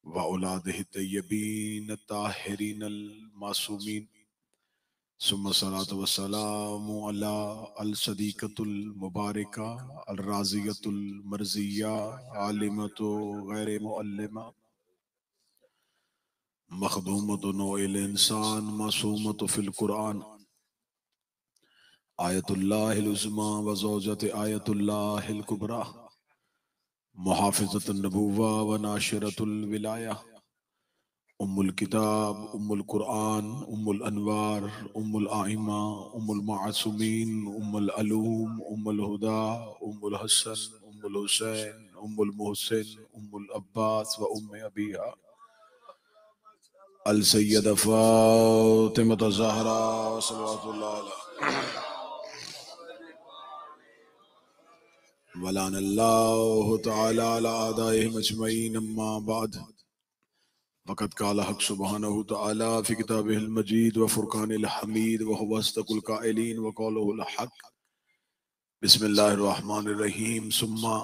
व औलादिहि तय्यबीन ताहिरीन अल मासूमीन सुम्मा सलातु व सलामु अला अल सदीक़तुल मुबारका अल राज़ियतुल मर्ज़िया आलिमतु गैर मुअल्लिमा मखदूमतु नौइल इंसान मासूमतु फिल कुरान आयतुल्लाहिल उज़्मा व ज़ौजत आयतुल्लाहिल कुबरा मुहाफ़िज़तुन नबुव्वा व नाशिरतुल विलाया उम्मुल किताब उम्मुल कुरान उम्मुल अनवार उम्मुल आइमा उम्मुल मासूमीन उम्मुल अलूम उम्मुल हुदा उम्मुल हसन उम्मुल हुसैन उम्मुल मोहसिन उम्मुल अब्बास व उम्मे अबीहा अल सय्यदा फ़ातिमा ज़हरा सल्लल्लाहु अलैहा वलानल्लाहु तआला अला आदाइहिम अजमईन अम्मा बाद वक़द क़ाल हक़ सुब्हानहु तआला फ़ी किताबिहिल मजीद व फ़ुरक़ानिल हमीद व हुवा अस्दक़ुल क़ाइलीन व क़ौलुहुल हक़ बिस्मिल्लाहिर रहमानिर रहीम सुम्मा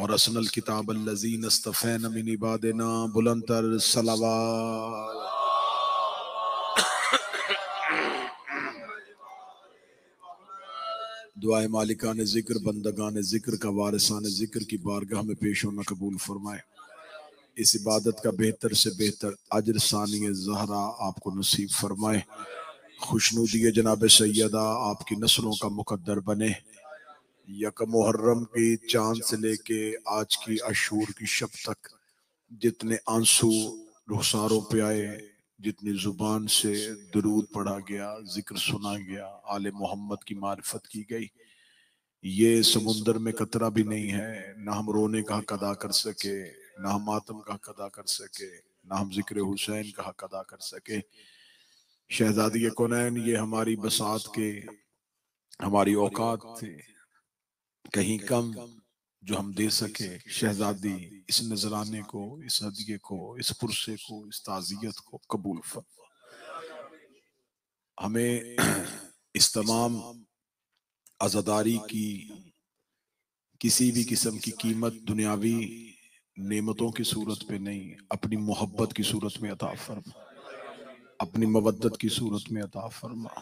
और असनल किताब अल्लज़ीना इस्तफ़ैना मिन इबादिना बुलंदतर सलावत दुआए मालिकान ज़िक्र बंदगान ज़िक्र का वारिसान ज़िक्र की बारगाह में पेश होना कबूल फरमाए। इस इबादत का बेहतर से बेहतर अजर सानिय ज़हरा आपको नसीब फरमाए। खुशनुदी जनाब सैयदा आपकी नस्लों का मुकद्दर बने। यक मुहर्रम की चांद से लेके आज की अशूर की शब तक जितने आंसू रुखसारों पे आए, जितनी जुबान से दुरूद पढ़ा गया, जिक्र सुना गया, आले मोहम्मद की मारिफत की गई, ये समुंदर में कतरा भी नहीं है। ना हम रोने का हक अदा कर सके, ना हम मातम का हक अदा कर सके, ना हम जिक्र हुसैन का हक अदा कर सके। शहजादी कौनैन, ये हमारी बसात के, हमारी औकात थे कहीं कम जो हम दे सके। शहजादी इस नजराने को, इस हदिये को, इस पुरसे को, इस ताजियत को कबूल फरमा। हमें इस तमाम आज़ादारी की किसी भी किस्म की कीमत दुनियावी नेमतों की सूरत पे नहीं, अपनी मोहब्बत की सूरत में अता फरमा, अपनी मवद्दत की सूरत में अता फरमा।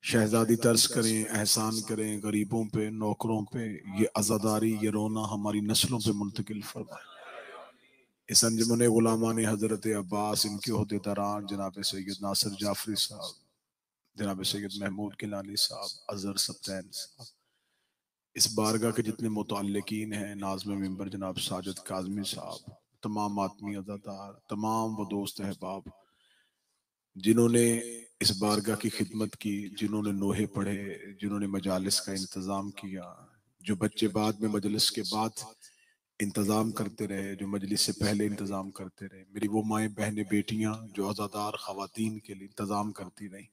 शहजादी तर्स करें, एहसान करें गरीबों पे, नौकरों पे। ये आज़ादारी, ये रोना हमारी नस्लों पे मुंतकिल फरमाए। इस अंजुमन गुलामान हजरत अब्बास, इनके अहदेदारान जनाब सैयद नासिर जाफरी साहब, जनाब सैयद महमूद किलानी साहब, अजहर सत्तैन साहब, इस बारगाह के जितने मुतअल्लिकीन हैं, नाज़िम मिंबर जनाब साजिद काज़मी साहब, तमाम आत्मी अज़ादार, तमाम वो दोस्त अहबाब जिन्होंने इस बारगाह की खिदमत की, जिन्होंने नोहे पढ़े, जिन्होंने मजालिस का इंतज़ाम किया, जो बच्चे बाद में मजलिस के बाद इंतज़ाम करते रहे, जो मजलिस से पहले इंतज़ाम करते रहे, मेरी वो माएँ बहनें बेटियाँ जो आज़ादार ख़वातीन के लिए इंतज़ाम करती रहीं,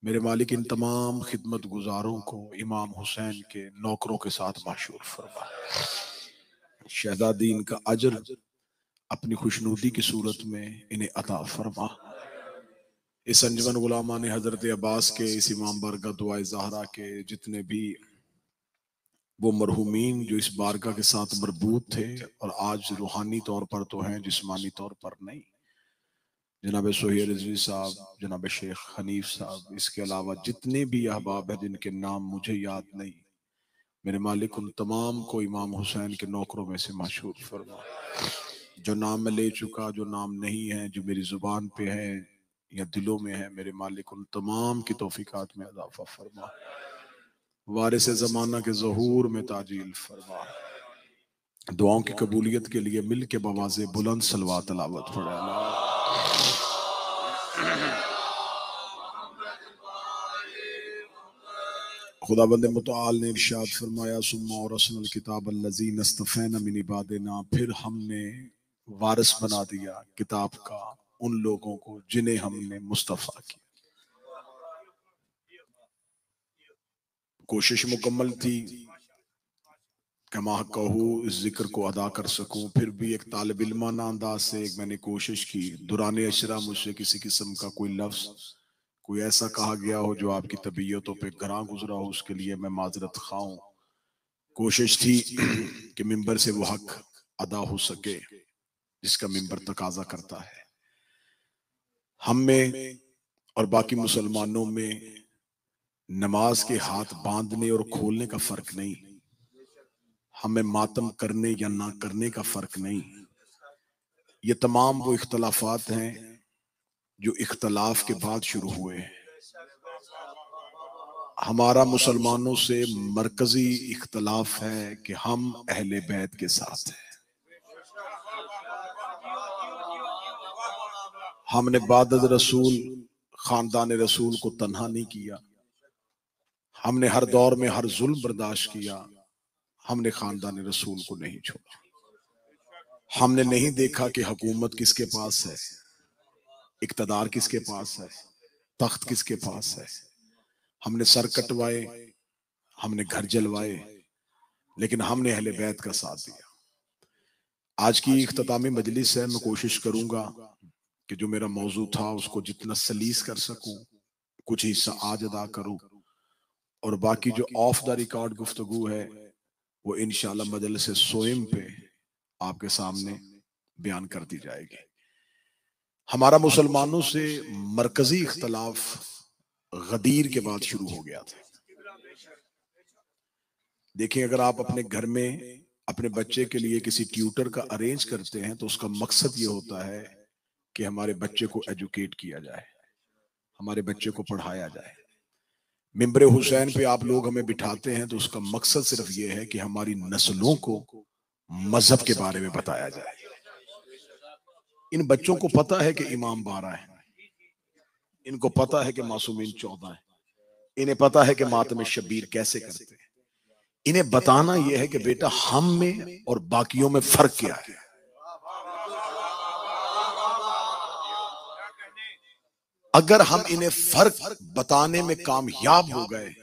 मेरे मालिक इन तमाम खिदमत गुजारों को इमाम हुसैन के नौकरों के साथ माशूर फरमा। शहजादी इनका अजर अपनी खुशनुदी की सूरत में इन्हें अता फरमा। इस अंजुमन गुलामान हजरत अब्बास के, इस इमाम बारगाह दुआए ज़हरा के जितने भी वो मरहूमीन जो इस बारगाह के साथ मरबूत थे और आज रूहानी तौर पर तो हैं, जिस्मानी तौर पर नहीं, जनाब सोहेल रिजवी साहब, जनाब शेख हनीफ साहब, इसके अलावा जितने भी अहबाब हैं जिनके नाम मुझे याद नहीं, मेरे मालिक उन तमाम को इमाम हुसैन के नौकरों में से माशूर फरमा। जो नाम मैं ले चुका, जो नाम नहीं है, जो मेरी जुबान पे है या दिलों में है, मेरे मालिक उन तमाम की तौफीकात में इजाफा फरमा। वारिस ज़माना के ज़हूर में ताजील फरमा। दुआओं की कबूलियत के लिए मिल के बवाज़े बुलंद सलवात तलावत पढ़े। खुदाबंद मुतआल ने इरशाद फरमाया, सुम्मा औरसनल किताब अल्लज़ीना इस्तफ़ैना मिन इबादिना, फिर हमने वारिस बना दिया किताब का उन लोगों को जिन्हें हमने मुस्तफ़ा किया। कोशिश मुकम्मल थी कमा कहूँ इस जिक्र को अदा कर सकूं, फिर भी एक तालिब इल्माना अंदाज से एक मैंने कोशिश की। दुराने अशरा मुझसे किसी किस्म का कोई लफ्ज़, कोई ऐसा कहा गया हो जो आपकी तबीयतों पे गरां गुजरा हो, उसके लिए मैं माजरत खा हूं। कोशिश थी कि मिंबर से वो हक अदा हो सके। जिसका मिंबर तकाजा करता है। हम में और बाकी मुसलमानों में नमाज के हाथ बांधने और खोलने का फर्क नहीं, हमें मातम करने या ना करने का फर्क नहीं। ये तमाम वो इख्तलाफात हैं जो इख्तलाफ के बाद शुरू हुए हैं। हमारा मुसलमानों से मरकजी इख्तलाफ है कि हम अहले बैत के साथ हैं। हमने बादद रसूल खानदान रसूल को तन्हा नहीं किया, हमने हर दौर में हर जुल्म बर्दाश्त किया, हमने खानदान रसूल को नहीं छोड़ा। हमने नहीं देखा कि हुकूमत किसके पास है, इक़्तिदार किसके पास है, तख्त किसके पास है। हमने सर कटवाए, हमने घर जलवाए, लेकिन हमने अहले बैत का साथ दिया। आज की इख्तितामी मजलिस है, मैं कोशिश करूंगा कि जो मेरा मौजू था उसको जितना सलीस कर सकूं, कुछ हिस्सा आज अदा करूं, और बाकी जो ऑफ द रिकॉर्ड गुफ्तगू है वो इंशाअल्लाह मजलिस सोयम पे आपके सामने बयान कर दी जाएगी। हमारा मुसलमानों से मरकजी इख्तलाफ गदीर के बाद शुरू हो गया था। देखिए, अगर आप अपने घर में अपने बच्चे के लिए किसी ट्यूटर का अरेंज करते हैं तो उसका मकसद ये होता है कि हमारे बच्चे को एजुकेट किया जाए, हमारे बच्चे को पढ़ाया जाए। मिंबर हुसैन पे आप लोग हमें बिठाते हैं तो उसका मकसद सिर्फ ये है कि हमारी नस्लों को मजहब के बारे में बताया जाए। इन बच्चों को पता है कि इमाम 12 है, इनको पता है कि मासूमीन 14 है, इन्हें पता है कि मातम शबीर कैसे करते हैं। इन्हें बताना यह है कि बेटा हम में और बाकियों में फर्क क्या है। अगर हम इन्हें फर्क बताने में कामयाब हो गए,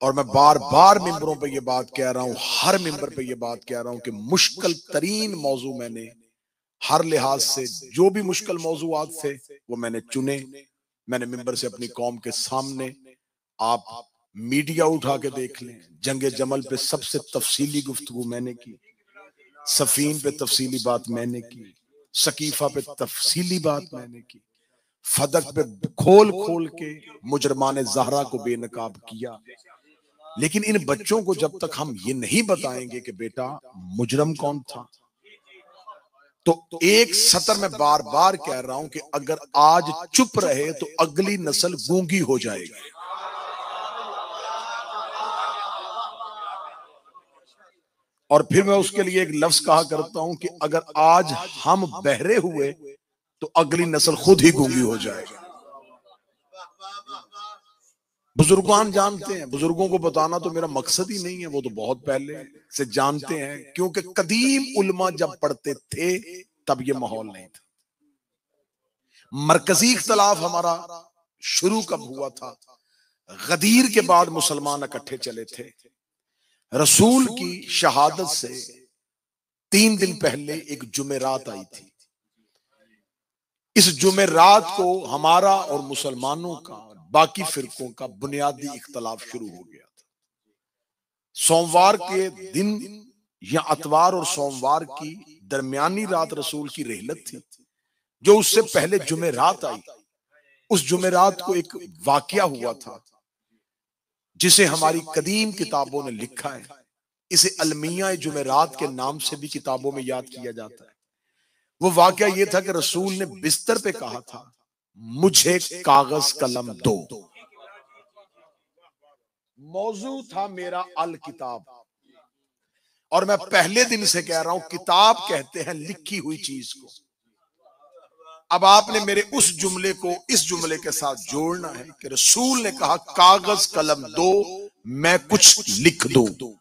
और मैं बार बार मिंबरों पे ये बात कह रहा हूं, हर मिंबर पे ये बात कह रहा हूं कि मुश्किल तरीन मौजू मैंने हर लिहाज से, जो भी मुश्किल मौजूआत थे वो मैंने चुने। मैंने मिंबर से अपनी कौम के सामने, आप मीडिया उठा के देख लें, जंगे जमल पे सबसे तफसीली गुफ्तगू मैंने की, सफीन पे तफसीली बात मैंने की, सकीफा पे तफसीली बात मैंने की, फदक पे खोल खोल के मुजरमान ज़हरा को बेनकाब किया। लेकिन इन बच्चों को जब तक हम ये नहीं बताएंगे कि बेटा मुजरम कौन था, तो एक सतर में बार बार कह रहा हूं कि अगर आज चुप रहे तो अगली नस्ल गूंगी हो जाएगी। और फिर मैं उसके लिए एक लफ्ज कहा करता हूं कि अगर आज हम बहरे हुए तो अगली नस्ल खुद ही गूंगी हो जाएगी। बुजुर्गान जानते हैं, बुजुर्गों को बताना तो मेरा मकसद ही नहीं है, वो तो बहुत पहले से जानते हैं, क्योंकि कदीम उलमा जब पढ़ते थे तब ये माहौल नहीं था। मरकजी इख्तलाफ हमारा शुरू कब हुआ था? गदीर के बाद मुसलमान इकट्ठे चले थे। रसूल की शहादत से 3 दिन पहले एक जुमेरात आई थी। इस जुमेरात को हमारा और मुसलमानों का, बाकी फिरकों का बुनियादी इख्तलाफ शुरू हो गया था। सोमवार के दिन या अतवार और सोमवार की दरमियानी रात रसूल की रहलत थी, जो उससे पहले जुमेरात आई। उस जुमेरात को एक वाकया हुआ था जिसे हमारी कदीम किताबों ने लिखा है। इसे अलमिया जुमेरात के नाम से भी किताबों में याद किया जाता है। वो वाकया ये था कि रसूल ने बिस्तर पे कहा था, मुझे कागज कलम दो। मौजू था मेरा अल किताब, और मैं पहले दिन से कह रहा हूं किताब कहते हैं लिखी हुई चीज को। अब आपने मेरे उस जुमले को इस जुमले के साथ जोड़ना है कि रसूल ने कहा कागज कलम दो, मैं कुछ लिख दूं।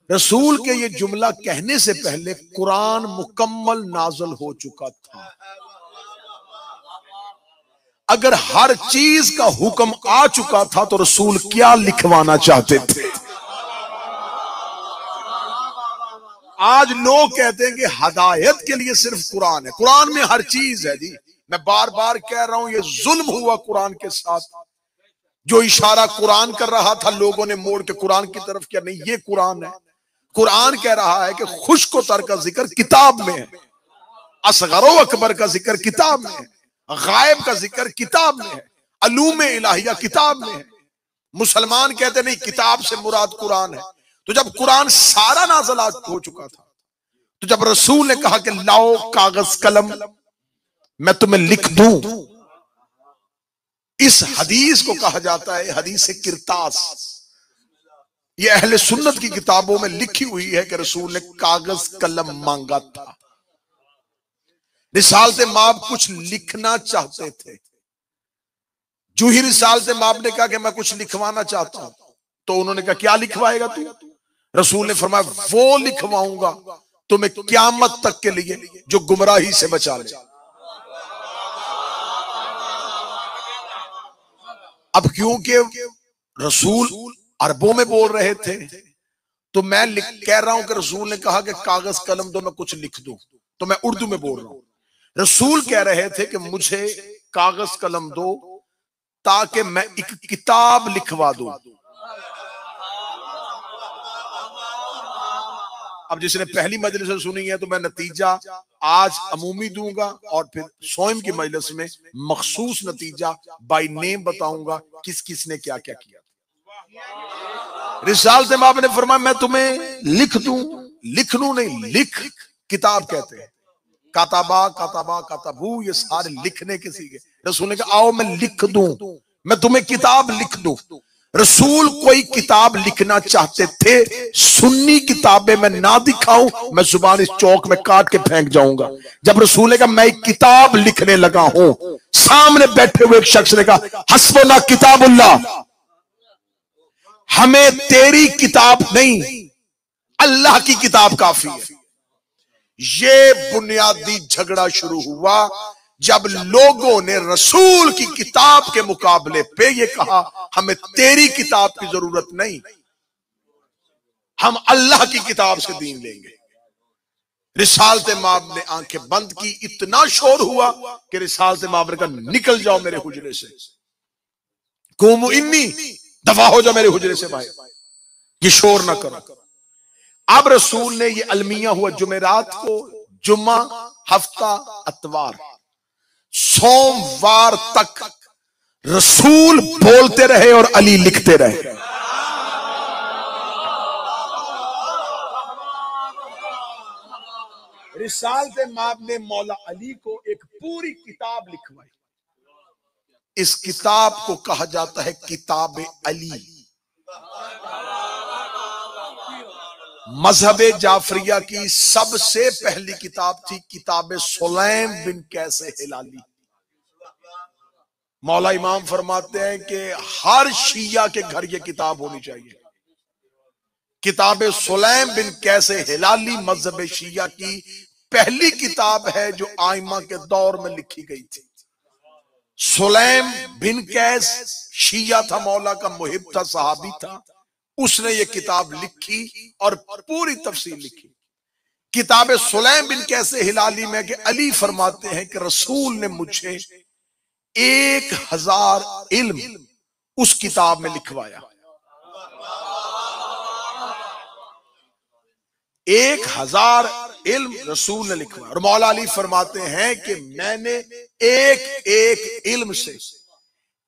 रसूल के ये जुमला कहने से पहले कुरान मुकम्मल नाज़िल हो चुका था। अगर हर चीज का हुक्म आ चुका था तो रसूल क्या लिखवाना चाहते थे? आज लोग कहते हैं कि हदायत के लिए सिर्फ कुरान है। कुरान में हर चीज है जी। मैं बार बार कह रहा हूं ये जुल्म हुआ कुरान के साथ जो इशारा कुरान कर रहा था लोगों ने मोड़ के कुरान की तरफ किया, नहीं ये कुरान है। कुरान कह रहा है कि खुश्क व तर का जिक्र किताब में है, असगरो अकबर का जिक्र किताब में है, गायब का जिक्र किताब में है, अलूम इलाहिया किताब में है। मुसलमान कहते नहीं, किताब से मुराद कुरान है। तो जब कुरान सारा नाज़िल हो चुका था, तो जब रसूल ने कहा कि लाओ कागज कलम मैं तुम्हें लिख दूं, इस हदीस को कहा जाता है हदीस किरतास। ये अहले सुन्नत की किताबों में लिखी हुई है कि रसूल ने कागज कलम मांगा था। रिसालत माब कुछ लिखना चाहते थे। जो ही रिसालत माब ने कहा कि मैं कुछ लिखवाना चाहता हूं, तो उन्होंने कहा क्या लिखवाएगा तू? रसूल ने फरमाया वो लिखवाऊंगा तुम्हें क़यामत तक के लिए जो गुमराही से बचा ले। अब क्योंकि रसूल अरबों में बोल रहे थे, तो मैं कह रहा हूं कि रसूल ने कहा कि कागज कलम दो मैं कुछ लिख दूं, तो मैं उर्दू में बोल रहा हूं। रसूल कह रहे थे कि मुझे कागज कलम दो ताकि मैं एक किताब लिखवा दूं। अब जिसने पहली मजलिस सुनी है तो मैं नतीजा आज अमूमी दूंगा और फिर सोम की मजलिस में मखसूस नतीजा बाय नेम बताऊंगा किस किस ने क्या क्या किया। रिसालत माब ने फरमाया मैं तुम्हें लिख दूं, लिखनू नहीं लिख किताब कहते हैं। काताबा काताबा काताबू ये सारे लिखने के सीखे। रसूल ने कहा आओ मैं लिख दूं, मैं तुम्हें किताब लिख दूं। रसूल कोई किताब लिखना चाहते थे, सुन्नी किताबें मैं ना दिखाऊं, मैं जुबान इस चौक में काट के फेंक जाऊंगा। जब रसूल ने कहा मैं एक किताब लिखने लगा हूं, सामने बैठे हुए एक शख्स ने कहा हस्बुना किताबुल्लाह, हमें तेरी किताब नहीं अल्लाह की किताब काफी है। ये बुनियादी झगड़ा शुरू हुआ जब लोगों ने रसूल की किताब के मुकाबले पे ये कहा हमें तेरी किताब की जरूरत नहीं, हम अल्लाह की किताब से दीन लेंगे। रिसालत माब ने आंखें बंद की, इतना शोर हुआ कि रिसालत माब ने कहा निकल जाओ मेरे हुजरे से, कुमु इन्नी, दफा हो जाओ मेरे हुजरे से भाई, ये शोर ना करो। अब रसूल ने ये अलमिया हुआ जुमेरात को, जुम्मा हफ्ता अतवार, सोमवार तक रसूल बोलते रहे और अली लिखते रहे। रिसालत माब ने मौला अली को एक पूरी किताब लिखवाई। इस किताब को कहा जाता है किताब अली। मजहब जाफरिया की सबसे पहली किताब थी किताब सुलैम बिन कैसे हिलाली। मौला इमाम फरमाते हैं कि हर शिया के घर ये किताब होनी चाहिए। किताब सुलैम बिन कैसे हिलाली मजहब शिया की पहली किताब है जो आइमा के दौर में लिखी गई थी। सुलैम बिन कैस शिया था, मौला का मुहिब था, सहाबी था। उसने ये किताब लिखी और पूरी तफसील लिखी। किताब सुलैम बिन कैसे हिलाली में कि अली फरमाते हैं कि रसूल ने मुझे 1000 इल्म उस किताब में लिखवाया। 1000 इल्म रसूल ने लिखवाया। और मौला अली फरमाते हैं कि मैंने एक एक इल्म से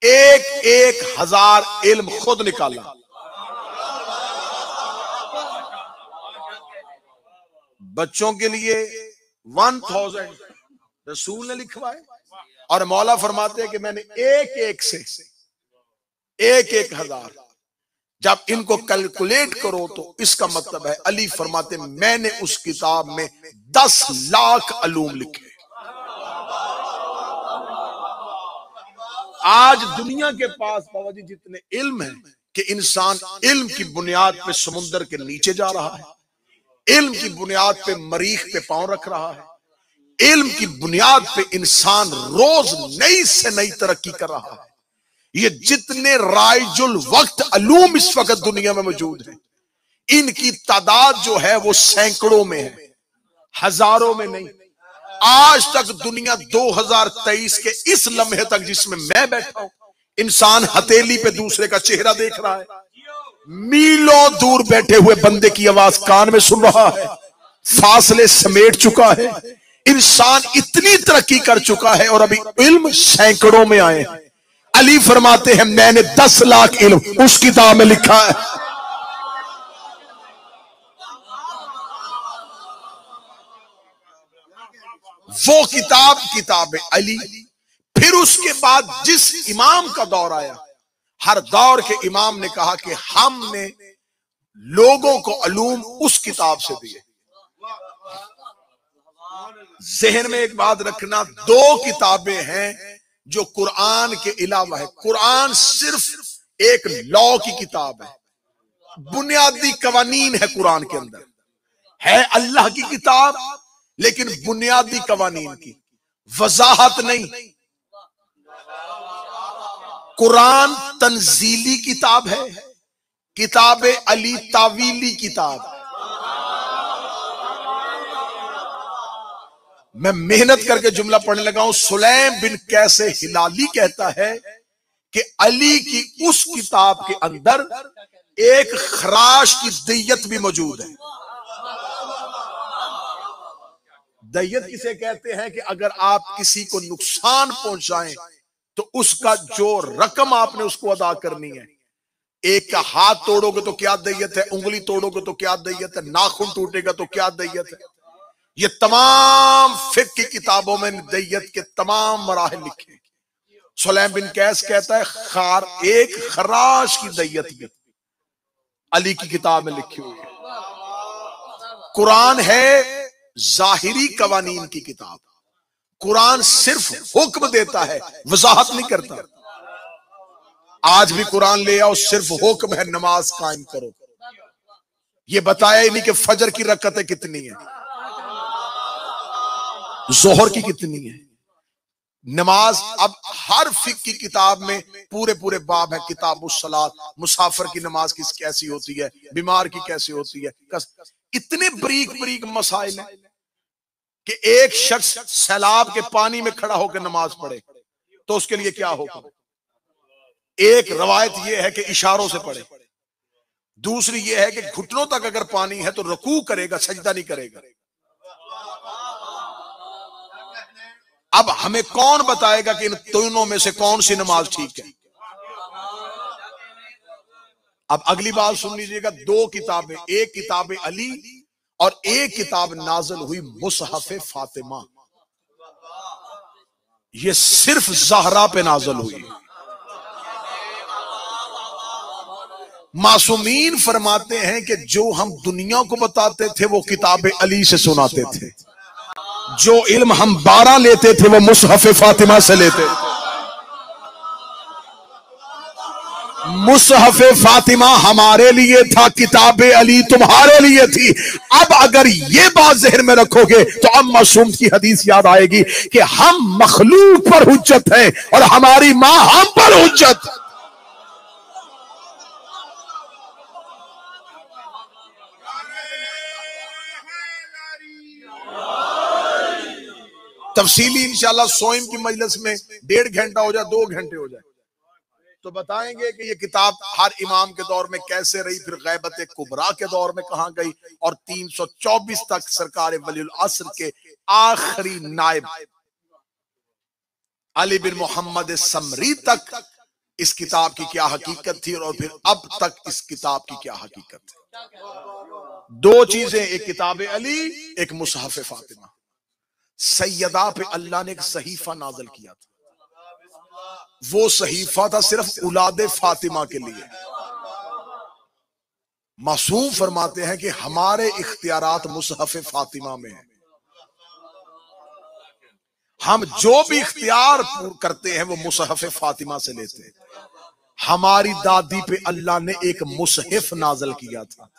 1000 इल्म खुद निकाला। बच्चों के लिए 1000 रसूल ने लिखवाए और मौला फरमाते हैं कि मैंने एक एक से 1000। जब इनको कैलकुलेट करो तो इसका मतलब है अली फरमाते मैंने उस किताब में 10 लाख अलूम लिखे। आज दुनिया के पास बाबा जी जितने इल्म है कि इंसान इल्म की बुनियाद पे समुंदर के नीचे जा रहा है, इल्म की बुनियाद पे मरीख पे पांव रख रहा है, इल्म की बुनियाद पे इंसान रोज नई से नई तरक्की कर रहा है। ये जितने राइजुल वक्त अलूम इस वक्त दुनिया में मौजूद है, इनकी तादाद जो है वो सैकड़ों में है, हजारों में नहीं। आज तक दुनिया 2023 के इस लम्हे तक जिसमें मैं बैठा हूं, इंसान हथेली पे दूसरे का चेहरा देख रहा है, मीलों दूर बैठे हुए बंदे की आवाज कान में सुन रहा है, फासले समेट चुका है। इंसान इतनी तरक्की कर चुका है और अभी इल्म सैकड़ों में आए। अली फरमाते हैं मैंने 10 लाख इल्म उस किताब में लिखा है। वो किताब अली। फिर उसके बाद जिस इमाम का दौर आया, हर दौर के इमाम ने कहा कि हमने लोगों को अलूम उस किताब से दिए। जहन में एक बात रखना, 2 किताबें हैं जो कुरान के अलावा है। कुरान सिर्फ एक लॉ की किताब है, बुनियादी कवानीन है कुरान के अंदर, है अल्लाह की किताब लेकिन बुनियादी कवानीन की वजाहत नहीं। कुरान तंजीली किताब है, किताब अली तावीली किताब। मैं मेहनत करके जुमला पढ़ने लगा हूं। सुलैम बिन कैसे हिलाली कहता है कि अली की उस किताब के अंदर एक खराश की दियत भी मौजूद है। दियत किसे कहते हैं कि अगर आप किसी को नुकसान पहुंचाएं तो उसका जो रकम आपने उसको अदा करनी है। एक का हाथ तोड़ोगे तो क्या दियत है, उंगली तोड़ोगे तो क्या दियत है, नाखून टूटेगा तो क्या दियत है। ये तमाम फिक्र की किताबों में दियत के तमाम मराहिल लिखे। सुलैम बिन कैस कहता है एक खराश की दियत भी अली की किताब में लिखी हुई है। कुरान है जाहिरी कवानीन की किताब। कुरान सिर्फ हुक्म देता है, वजाहत नहीं करता। आज भी कुरान ले आओ, सिर्फ हुक्म है नमाज कायम करो। ये बताया ही नहीं कि फजर की रकअतें कितनी है, जोहर की कितनी है। नमाज अब हर फिक की किताब में पूरे बाब है। किताबुस सलात, मुसाफिर की नमाज किस कैसी होती है, बीमार की कैसी होती है। इतने बरीक मसाइल हैं कि एक शख्स सैलाब के पानी में खड़ा होकर नमाज पढ़े तो उसके लिए क्या होगा। एक रवायत यह है कि इशारों से पढ़े, दूसरी यह है कि घुटनों तक अगर पानी है तो रुकू करेगा, सजदा नहीं करेगा। अब हमें कौन बताएगा कि इन दोनों में से कौन सी नमाज ठीक है। अब अगली बात सुन लीजिएगा। 2 किताबें, एक किताब अली और एक किताब नाज़िल हुई मुसहफ़े फातिमा। ये सिर्फ ज़हरा पे नाज़िल हुई। मासूमीन फरमाते हैं कि जो हम दुनिया को बताते थे वो किताब अली से सुनाते थे, जो इल्म हम 12 लेते थे वो मुसहफ़े फातिमा से लेते थे। मुसहफ़े फातिमा हमारे लिए था, किताब अली तुम्हारे लिए थी। अब अगर ये बात ज़हन में रखोगे तो अब मासूम की हदीस याद आएगी कि हम मखलूक पर हुज्जत है और हमारी मां हम पर हुज्जत। तफसीली इंशाल्लाह सोइम की मजलिस में 1.5 घंटा हो जाए, 2 घंटे हो जाए तो बताएंगे कि ये किताब हर इमाम के दौर में कैसे रही, फिर गैबत कुबरा के दौर में कहां गई, और 324 तक सरकार वलीउल असर के आखिरी नायब अली बिन मोहम्मद समरी तक इस किताब की क्या हकीकत थी और फिर अब तक इस किताब की क्या हकीकत है। 2 चीजें, एक किताब अली, एक मुसहफ़े फातिमा। सैयदा पे अल्लाह ने एक सहीफा नाज़िल किया था। वो सहीफा था सिर्फ औलाद फातिमा के लिए। मासूम फरमाते हैं कि हमारे इख्तियारात मुसहफ़े फातिमा में है। हम जो भी इख्तियार करते हैं वो मुसहफ़े फातिमा से लेते हैं। हमारी दादी पे अल्लाह ने एक मुसहफ़ नाज़िल किया था,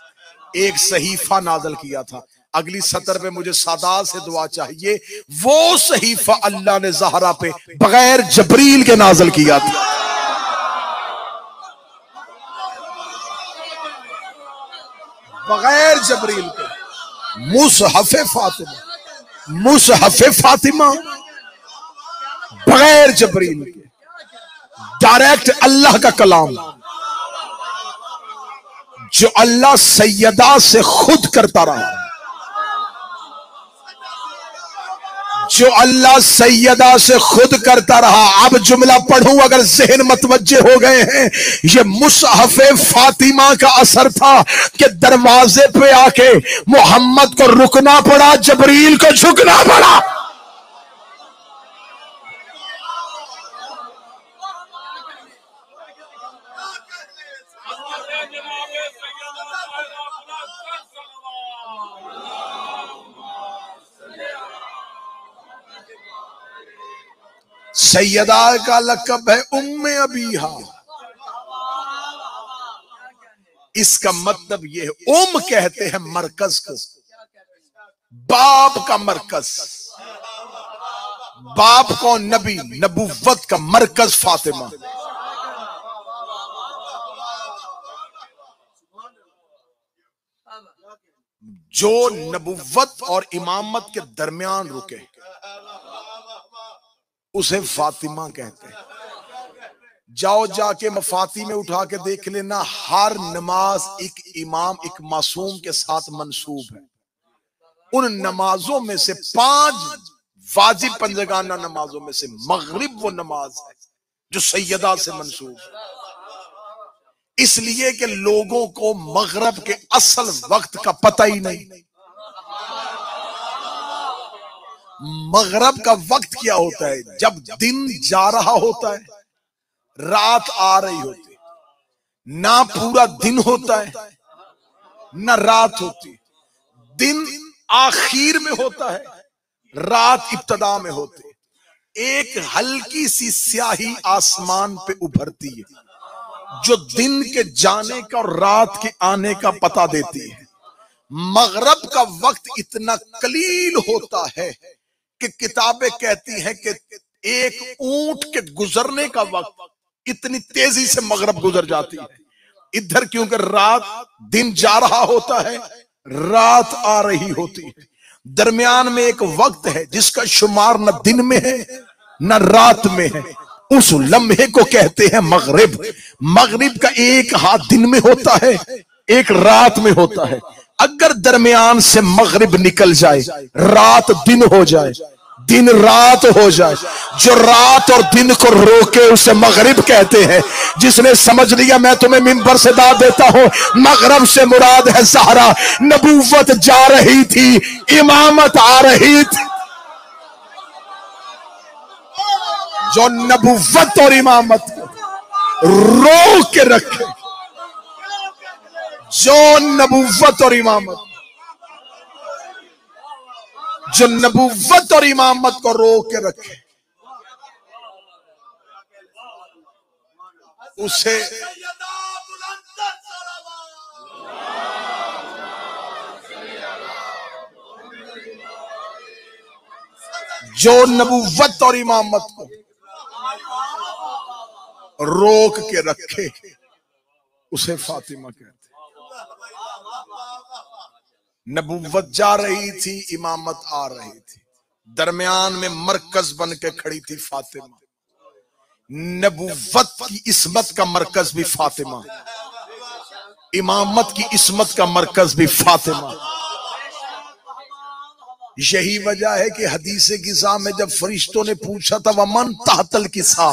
एक सहीफा नाज़िल किया था। अगली सतर पे मुझे सादात से दुआ चाहिए। वो सहीफा अल्लाह ने ज़हरा पे बगैर जबरील के नाज़िल किया था। बगैर जबरील के मुसहफ़े फातिमा, मुसहफ़े फातिमा बगैर जबरील के डायरेक्ट अल्लाह का कलाम, जो अल्लाह सैयदा से खुद करता रहा, जो अल्लाह सैयदा से खुद करता रहा। अब जुमला पढ़ूं, अगर ज़हन मतवज्जे हो गए हैं, ये मुसहफ़े फातिमा का असर था कि दरवाजे पे आके मोहम्मद को रुकना पड़ा, जबरील को झुकना पड़ा। सैयदा का लक़ब है उम्मे अबीहा। इसका मतलब यह है, उम कहते हैं मरकज को, बाप का मरकज। बाप को नबी, नबुव्वत का मरकज फातिमा। जो नबुव्वत और इमामत के दरमियान रुके उसे फातिमा कहते हैं। जाओ जाके मफाती में उठा के देख लेना, हर नमाज एक इमाम, एक मासूम के साथ मंसूब है। उन नमाजों में से 5 वाजिब पंजगाना नमाजों में से मगरिब वो नमाज है जो सैयदा से मंसूब है। इसलिए कि लोगों को मगरिब के असल वक्त का पता ही नहीं। मगरिब का वक्त क्या होता है? जब दिन जा रहा होता है, रात आ रही होती, ना पूरा दिन होता है ना रात होती। दिन आखिर में होता है, रात इब्तदा में होती है। एक हल्की सी स्याही आसमान पे उभरती है जो दिन के जाने का और रात के आने का पता देती है। मगरिब का वक्त इतना कलील होता है कि किताबें कहती हैं कि एक ऊंट के गुजरने का वक्त इतनी तेजी से मगरिब गुजर जाती है। इधर क्योंकि रात, दिन जा रहा होता है, रात आ रही होती है। दरमियान में एक वक्त है जिसका शुमार न दिन में है न रात में है। उस लम्हे को कहते हैं मगरिब। मगरिब का एक हाथ दिन में होता है, एक रात में होता है। अगर दरमियान से मगरिब निकल जाए, रात दिन हो जाए, दिन रात हो जाए, जो रात और दिन को रोके उसे मगरिब कहते हैं। जिसने समझ लिया, मैं तुम्हें मिंबर से दाद देता हूं, मगरिब से मुराद है ज़हरा। नबूवत जा रही थी, इमामत आ रही थी। जो नबूवत और इमामत को रोक के रखे, जो नबूवत और इमामत, जो नबूवत और इमामत को रोक के रखे, उसे जो नबूवत और इमामत को रोक के रखे उसे फातिमा कहते हैं। नबूवत जा रही थी, इमामत आ रही थी, दरमियान में मरकज बन के खड़ी थी फातिमा। नबूवत की इस्मत का मरकज भी फातिमा, इमामत की इस्मत का मरकज भी फातिमा। यही वजह है कि हदीसे किसा में जब फरिश्तों ने पूछा था वमन तहतल किसा,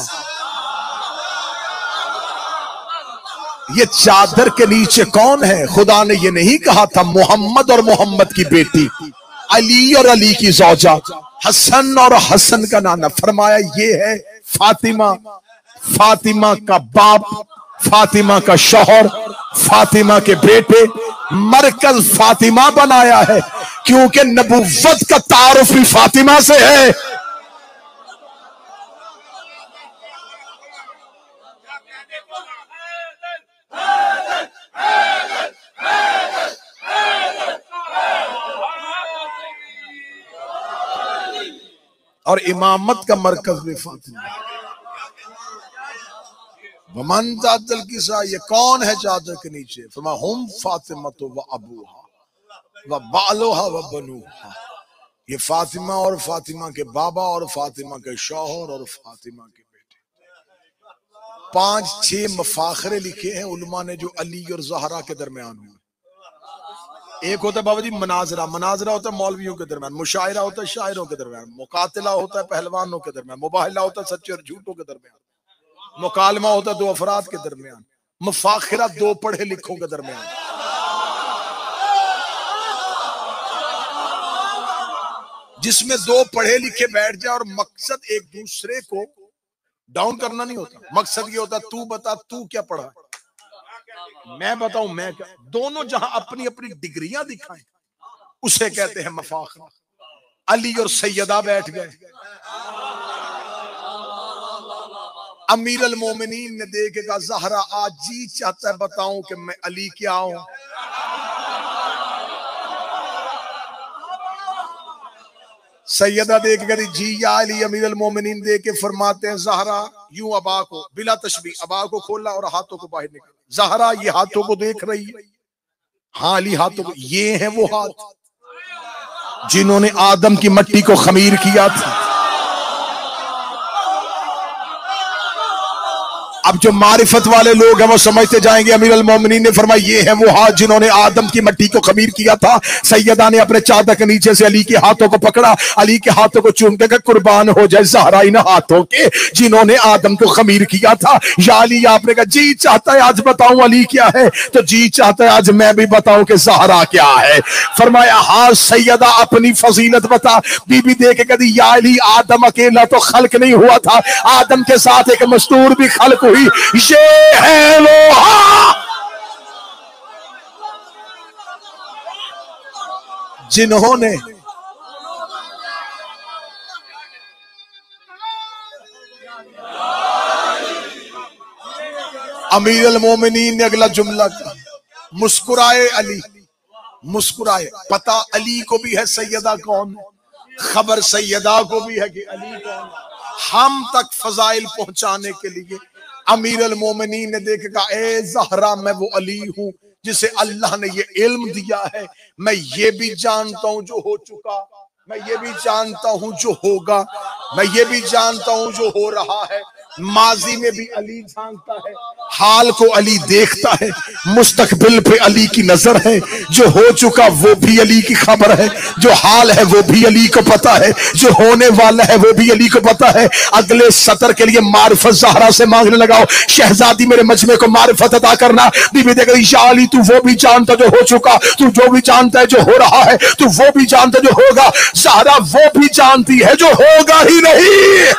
ये चादर के नीचे कौन है, खुदा ने ये नहीं कहा था मोहम्मद और मोहम्मद की बेटी, अली और अली की जौजा, हसन और हसन का नाना। फरमाया ये है फातिमा, फातिमा का बाप, फातिमा का शौहर, फातिमा के बेटे। मरकज फातिमा बनाया है क्योंकि नबुव्वत का तारुफ भी फातिमा से है। और इमामत का मरकज भी फातिमा। वमन तातल किसा, ये कौन है चादर के नीचे? फरमा हुम फातिमा तो व अबूहा व बालोहा व बनुहा। ये फातिमा और फातिमा के बाबा और फातिमा के शौहर और फातिमा के बेटे। 5-6 मफाखरे लिखे हैं उलमा ने जो अली और ज़हरा के दरमियान हुए। एक होता है बाबा जी मनाजरा, मनाजरा होता है मौलवियों के दरमियान, मुशायरा होता है शायरों के दरमियान, मुकातिला होता है पहलवानों के दरमियान, मुबाहिला होता है सच्चे और झूठों के दरमियान, मुकालमा होता है दो अफराद के दरमियान, मुफाखिरा दो पढ़े लिखों के दरमियान। जिसमें दो पढ़े लिखे बैठ जाए और मकसद एक दूसरे को डाउन करना नहीं होता, मकसद ये होता तू बता तू क्या पढ़ा, मैं बताऊं मैं क्या, दोनों जहां अपनी अपनी डिग्रियां दिखाएं उसे कहते हैं मफाखरा। अली और सैयदा बैठ गए, अमीर अल मोमिनीन ने देखेगा ज़हरा आज जी चाहता है बताऊं कि मैं अली क्या हूं। सैयदा देखेगा जी या अली, अमीर अल मोमिनीन देख के फरमाते हैं ज़हरा यूं अबा को बिला तशबी अबा को खोला और हाथों को बाहर निकाला। ज़हरा ये हाथों को देख रही है, हाँ अली हाथों को, ये है वो हाथ जिन्होंने आदम की मट्टी को खमीर किया था। अब जो मारिफत वाले लोग हैं वो समझते जाएंगे अमीर अल मोमिनीन ने फरमाया ये है वो हाथ जिन्होंने आदम की मट्टी को खमीर किया था। सैयदा ने अपने चादर के नीचे से अली के हाथों को पकड़ा, अली के हाथों को चूम के कुर्बान हो जाए ज़हरा इन हाथों के जिन्होंने आदम को खमीर किया था। या अली, आपने कहा जी चाहता है आज बताऊं अली क्या है, तो जी चाहता है आज मैं भी बताऊं कि ज़हरा क्या है। फरमाया हाँ सैयदा अपनी फजीलत बता। बीबी देख के कहती या अली आदम अकेला तो खल्क नहीं हुआ था, आदम के साथ एक मस्तूर भी खल्क हुई, ये है वो जिन्होंने अमीर अल मोमिनीन ने अगला जुमला कहा, मुस्कुराए अली, मुस्कुराए, पता अली को भी है सैयदा कौन है, खबर सैयदा को भी है कि अली कौन है। हम तक फजाइल पहुंचाने के लिए अमीर अल मोमिनीन ने देखा ए ज़हरा मैं वो अली हूं जिसे अल्लाह ने ये इल्म दिया है, मैं ये भी जानता हूं जो हो चुका, मैं ये भी जानता हूं जो होगा, मैं ये भी जानता हूं जो हो रहा है। माजी में भी अली जानता है, हाल को अली देखता है, मुस्तकबिल पे अली की नजर है, जो हो चुका वो भी अली की खबर है, जो हाल है वो भी अली को पता है, जो होने वाला है वो भी अली को पता है। अगले सतर के लिए मारिफत ज़हरा से मांगने लगाओ, शहजादी मेरे मजमे को मारिफत अता करना। बीबी देख रही या अली तू वो भी जानता जो हो चुका, तू जो भी जानता है जो हो रहा है, तू वो भी जानता जो होगा। ज़हरा वो भी जानती है जो होगा ही नहीं।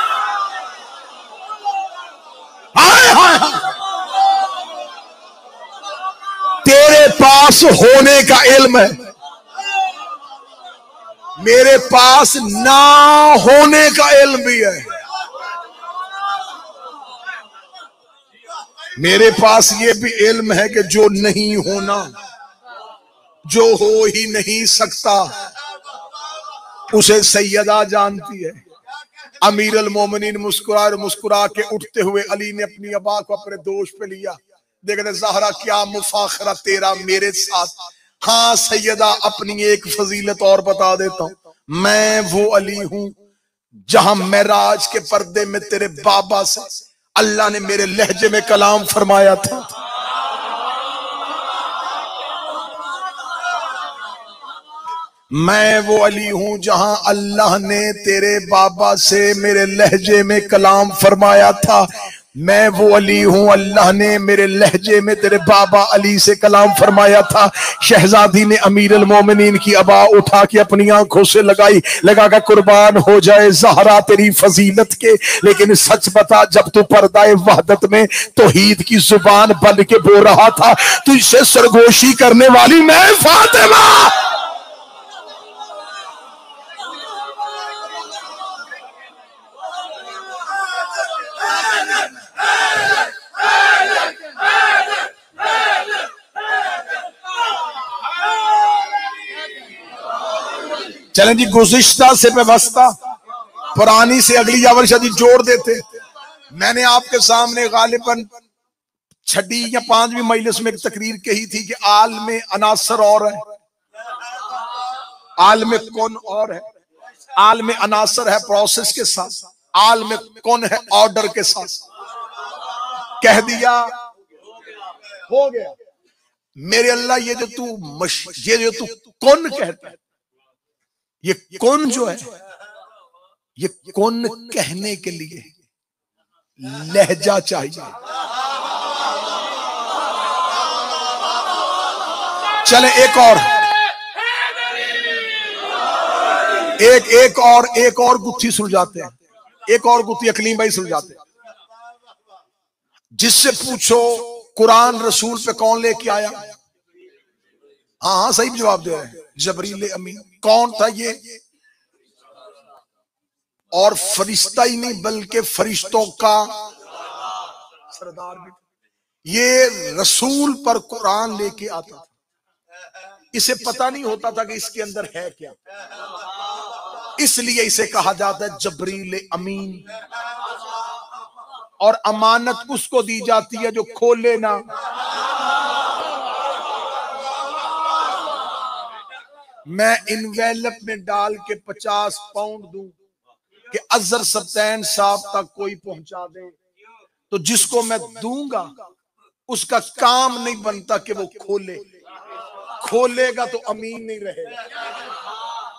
तेरे पास होने का इल्म है, मेरे पास ना होने का इल्म भी है। मेरे पास ये भी इल्म है कि जो नहीं होना, जो हो ही नहीं सकता, उसे सैयदा जानती है। अमीर अल मोमिनीन मुस्कुरा के उठते हुए अली ने अपनी अबा को अपने दोष पे लिया। देखते ज़हरा क्या मुफाखरा तेरा मेरे साथ। हाँ सैयदा अपनी एक फजीलत और बता देता हूं, मैं वो अली हूं जहां मेराज के पर्दे में तेरे बाबा से अल्लाह ने मेरे लहजे में कलाम फरमाया था। मैं वो अली हूं जहां अल्लाह ने तेरे बाबा से मेरे लहजे में कलाम फरमाया था। मैं वो अली हूं अल्लाह ने मेरे लहजे में तेरे बाबा अली से कलाम फरमाया था। शहजादी ने अमीर अल मोमिनीन की अबा उठा के अपनी आंखों से लगा कर कुर्बान हो जाए ज़हरा तेरी फजीलत के, लेकिन सच बता जब तू पर्दाए वहदत में तौहीद की जुबान बन के बोल रहा था, तुझसे सरगोशी करने वाली मैं फातिमा। चलें जी, गुज़िश्ता से व्यवस्था पुरानी से अगली यावर शादी जोड़ देते। मैंने आपके सामने गालिबन 6वीं या 5वीं मजलिस में एक तकरीर कही थी कि आलम अनासर और है, आलम कौन और है। आलम अनासर है प्रोसेस के साथ, आलम कौन है ऑर्डर के साथ। कह दिया हो गया। मेरे अल्लाह ये जो तू कौन कहता है, ये कौन जो है, ये कौन कहने के लिए लहजा चाहिए। चले एक और गुत्थी सुलझाते हैं, एक और गुत्थी अकलीम भाई सुलझाते हैं। जिससे पूछो कुरान रसूल पे कौन लेके आया, हाँ सही जवाब दे रहे हैं, जबरील अमीन। कौन था ये? और फरिश्ता ही नहीं बल्कि फरिश्तों का सरदार भी। ये रसूल पर कुरान लेके आता था, इसे पता नहीं होता था कि इसके अंदर है क्या, इसलिए इसे कहा जाता है जबरील अमीन। और अमानत उसको दी जाती है जो खोले ना। मैं इनवेलप में डाल के 50 पाउंड दूं कि अजहर सब्तैन साहब तक कोई पहुंचा दे, तो जिसको मैं दूंगा उसका काम नहीं बनता कि वो खोलेगा तो अमीन नहीं रहेगा।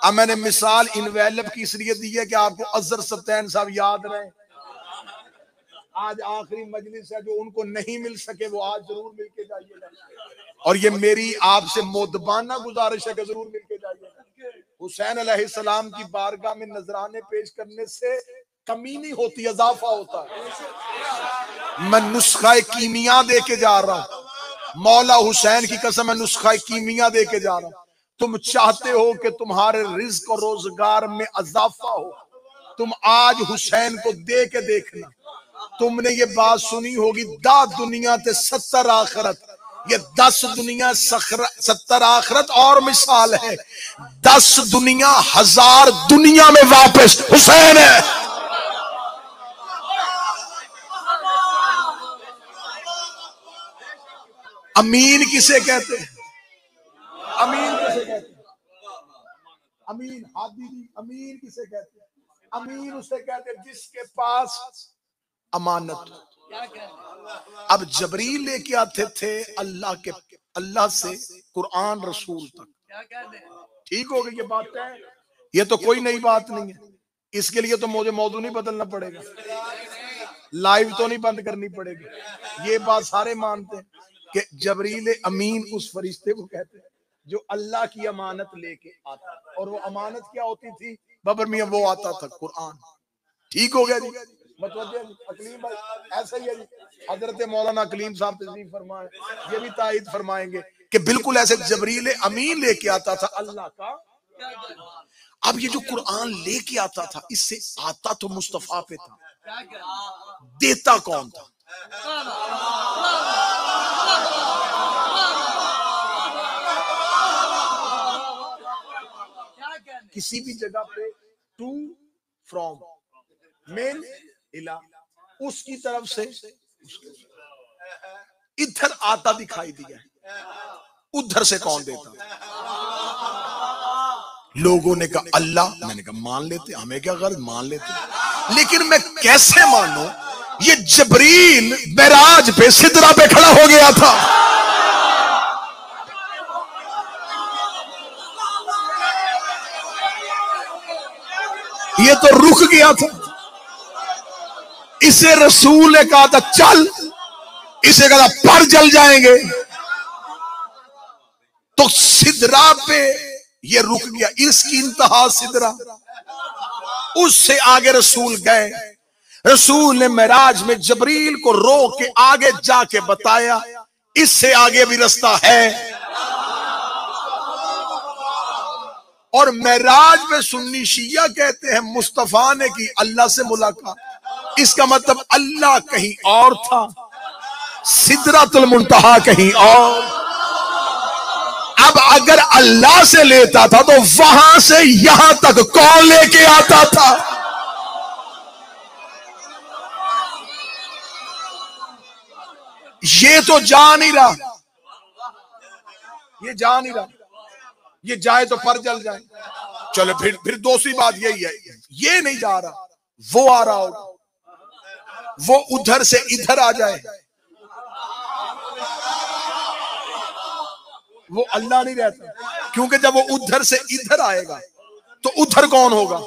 अब मैंने मिसाल इनवेलप की इसलिए दी है कि आपको अजहर सब्तैन साहब याद रहे। आज आखिरी मजलिस है, जो उनको नहीं मिल सके वो आज जरूर मिल के जाइएगा। और ये मेरी आपसे मोदबाना गुजारिश है कि जरूर मिल के जाइएगा। हुसैन अलैहिस्सलाम की बारगाह में नजराने पेश करने से कमी नहीं होती, इजाफा होता है। मैं नुस्खा कीमिया दे के जा रहा हूं, मौला हुसैन की कसम, मैं नुस्खा कीमिया दे के जा रहा हूं। तुम चाहते हो कि तुम्हारे रिज्क और रोजगार में इजाफा हो, तुम आज हुसैन को दे के देखना। तुमने ये बात सुनी होगी, 10 दुनिया ते 70 आखिरत। ये 10 दुनिया 70 आखिरत और मिसाल है। 10 दुनिया 1000 दुनिया में वापस हुसैन है। अमीन किसे कहते हैं? अमीन किसे कहते हैं? अमीन हादी अमीन किसे कहते हैं? अमीन उसे कहते हैं जिसके पास अमानत। अब जबरील लेके आते थे अल्लाह से कुरान रसूल तक। ठीक हो गई ये बात है, ये तो कोई नई बात नहीं है। इसके लिए तो मुझे मौजू नहीं बदलना पड़ेगा, लाइव तो नहीं बंद करनी पड़ेगी। ये बात सारे मानते हैं कि जबरील अमीन उस फरिश्ते को कहते हैं जो अल्लाह की अमानत लेके आता है। और वो अमानत क्या होती थी बबर मियां? वो आता था कुरान। ठीक हो गया जी, अकलीम भाई ऐसा ही है जी। हजरत मौलाना अकलीम साहब तशरीफ फरमाए, ये भी तायद फरमाएंगे कि बिल्कुल ऐसे जबरील अमीन लेके आता था अल्लाह का। अब ये जो कुरान लेके आता था, इससे आता तो मुस्तफा पे था, देता कौन था? किसी भी जगह पे टू फ्रॉम मेन इला, उसकी तरफ से इधर आता दिखाई दिया, उधर से कौन देता? लोगों ने कहा अल्लाह। मैंने कहा मान लेते, हमें क्या गर्ज, मान लेते। लेकिन मैं कैसे मानूं? ये जबरील मेराज पे सिदरा पे खड़ा हो गया था। ये तो रुक गया था। इसे रसूल ने कहा था चल, इसे कहा था पर जल जाएंगे। तो सिदरा पे ये रुक गया, इसकी इंतहा सिदरा। उससे आगे रसूल गए। रसूल ने मेराज में जबरील को रोक के आगे जाके बताया इससे आगे भी रास्ता है। और मेराज में सुन्नी शिया कहते हैं मुस्तफा ने की अल्लाह से मुलाकात। इसका मतलब अल्लाह कहीं और था, सिदरातुल मुंतहा कहीं और। अब अगर अल्लाह से लेता था तो वहां से यहां तक कौन लेके आता था? ये तो जा नहीं रहा, ये जा नहीं रहा। ये जाए तो पर जल जाए। चलो फिर दूसरी बात यही है, ये नहीं जा रहा, वो आ रहा होगा, वो उधर से इधर आ जाए, वो अल्लाह नहीं रहता, क्योंकि जब वो उधर से इधर आएगा तो उधर कौन होगा?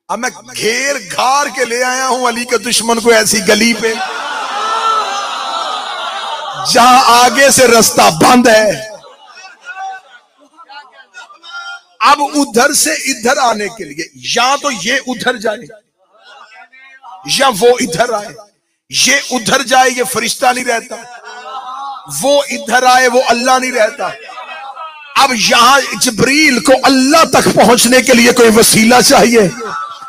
अब मैं घेर घार के ले आया हूं अली के दुश्मन को ऐसी गली पे जहां आगे से रास्ता बंद है। अब उधर से इधर आने के लिए या तो ये उधर जाए या वो इधर आए। ये उधर जाए ये फरिश्ता नहीं रहता, वो इधर आए वो अल्लाह नहीं रहता। अब यहां जिब्रील को अल्लाह तक पहुंचने के लिए कोई वसीला चाहिए।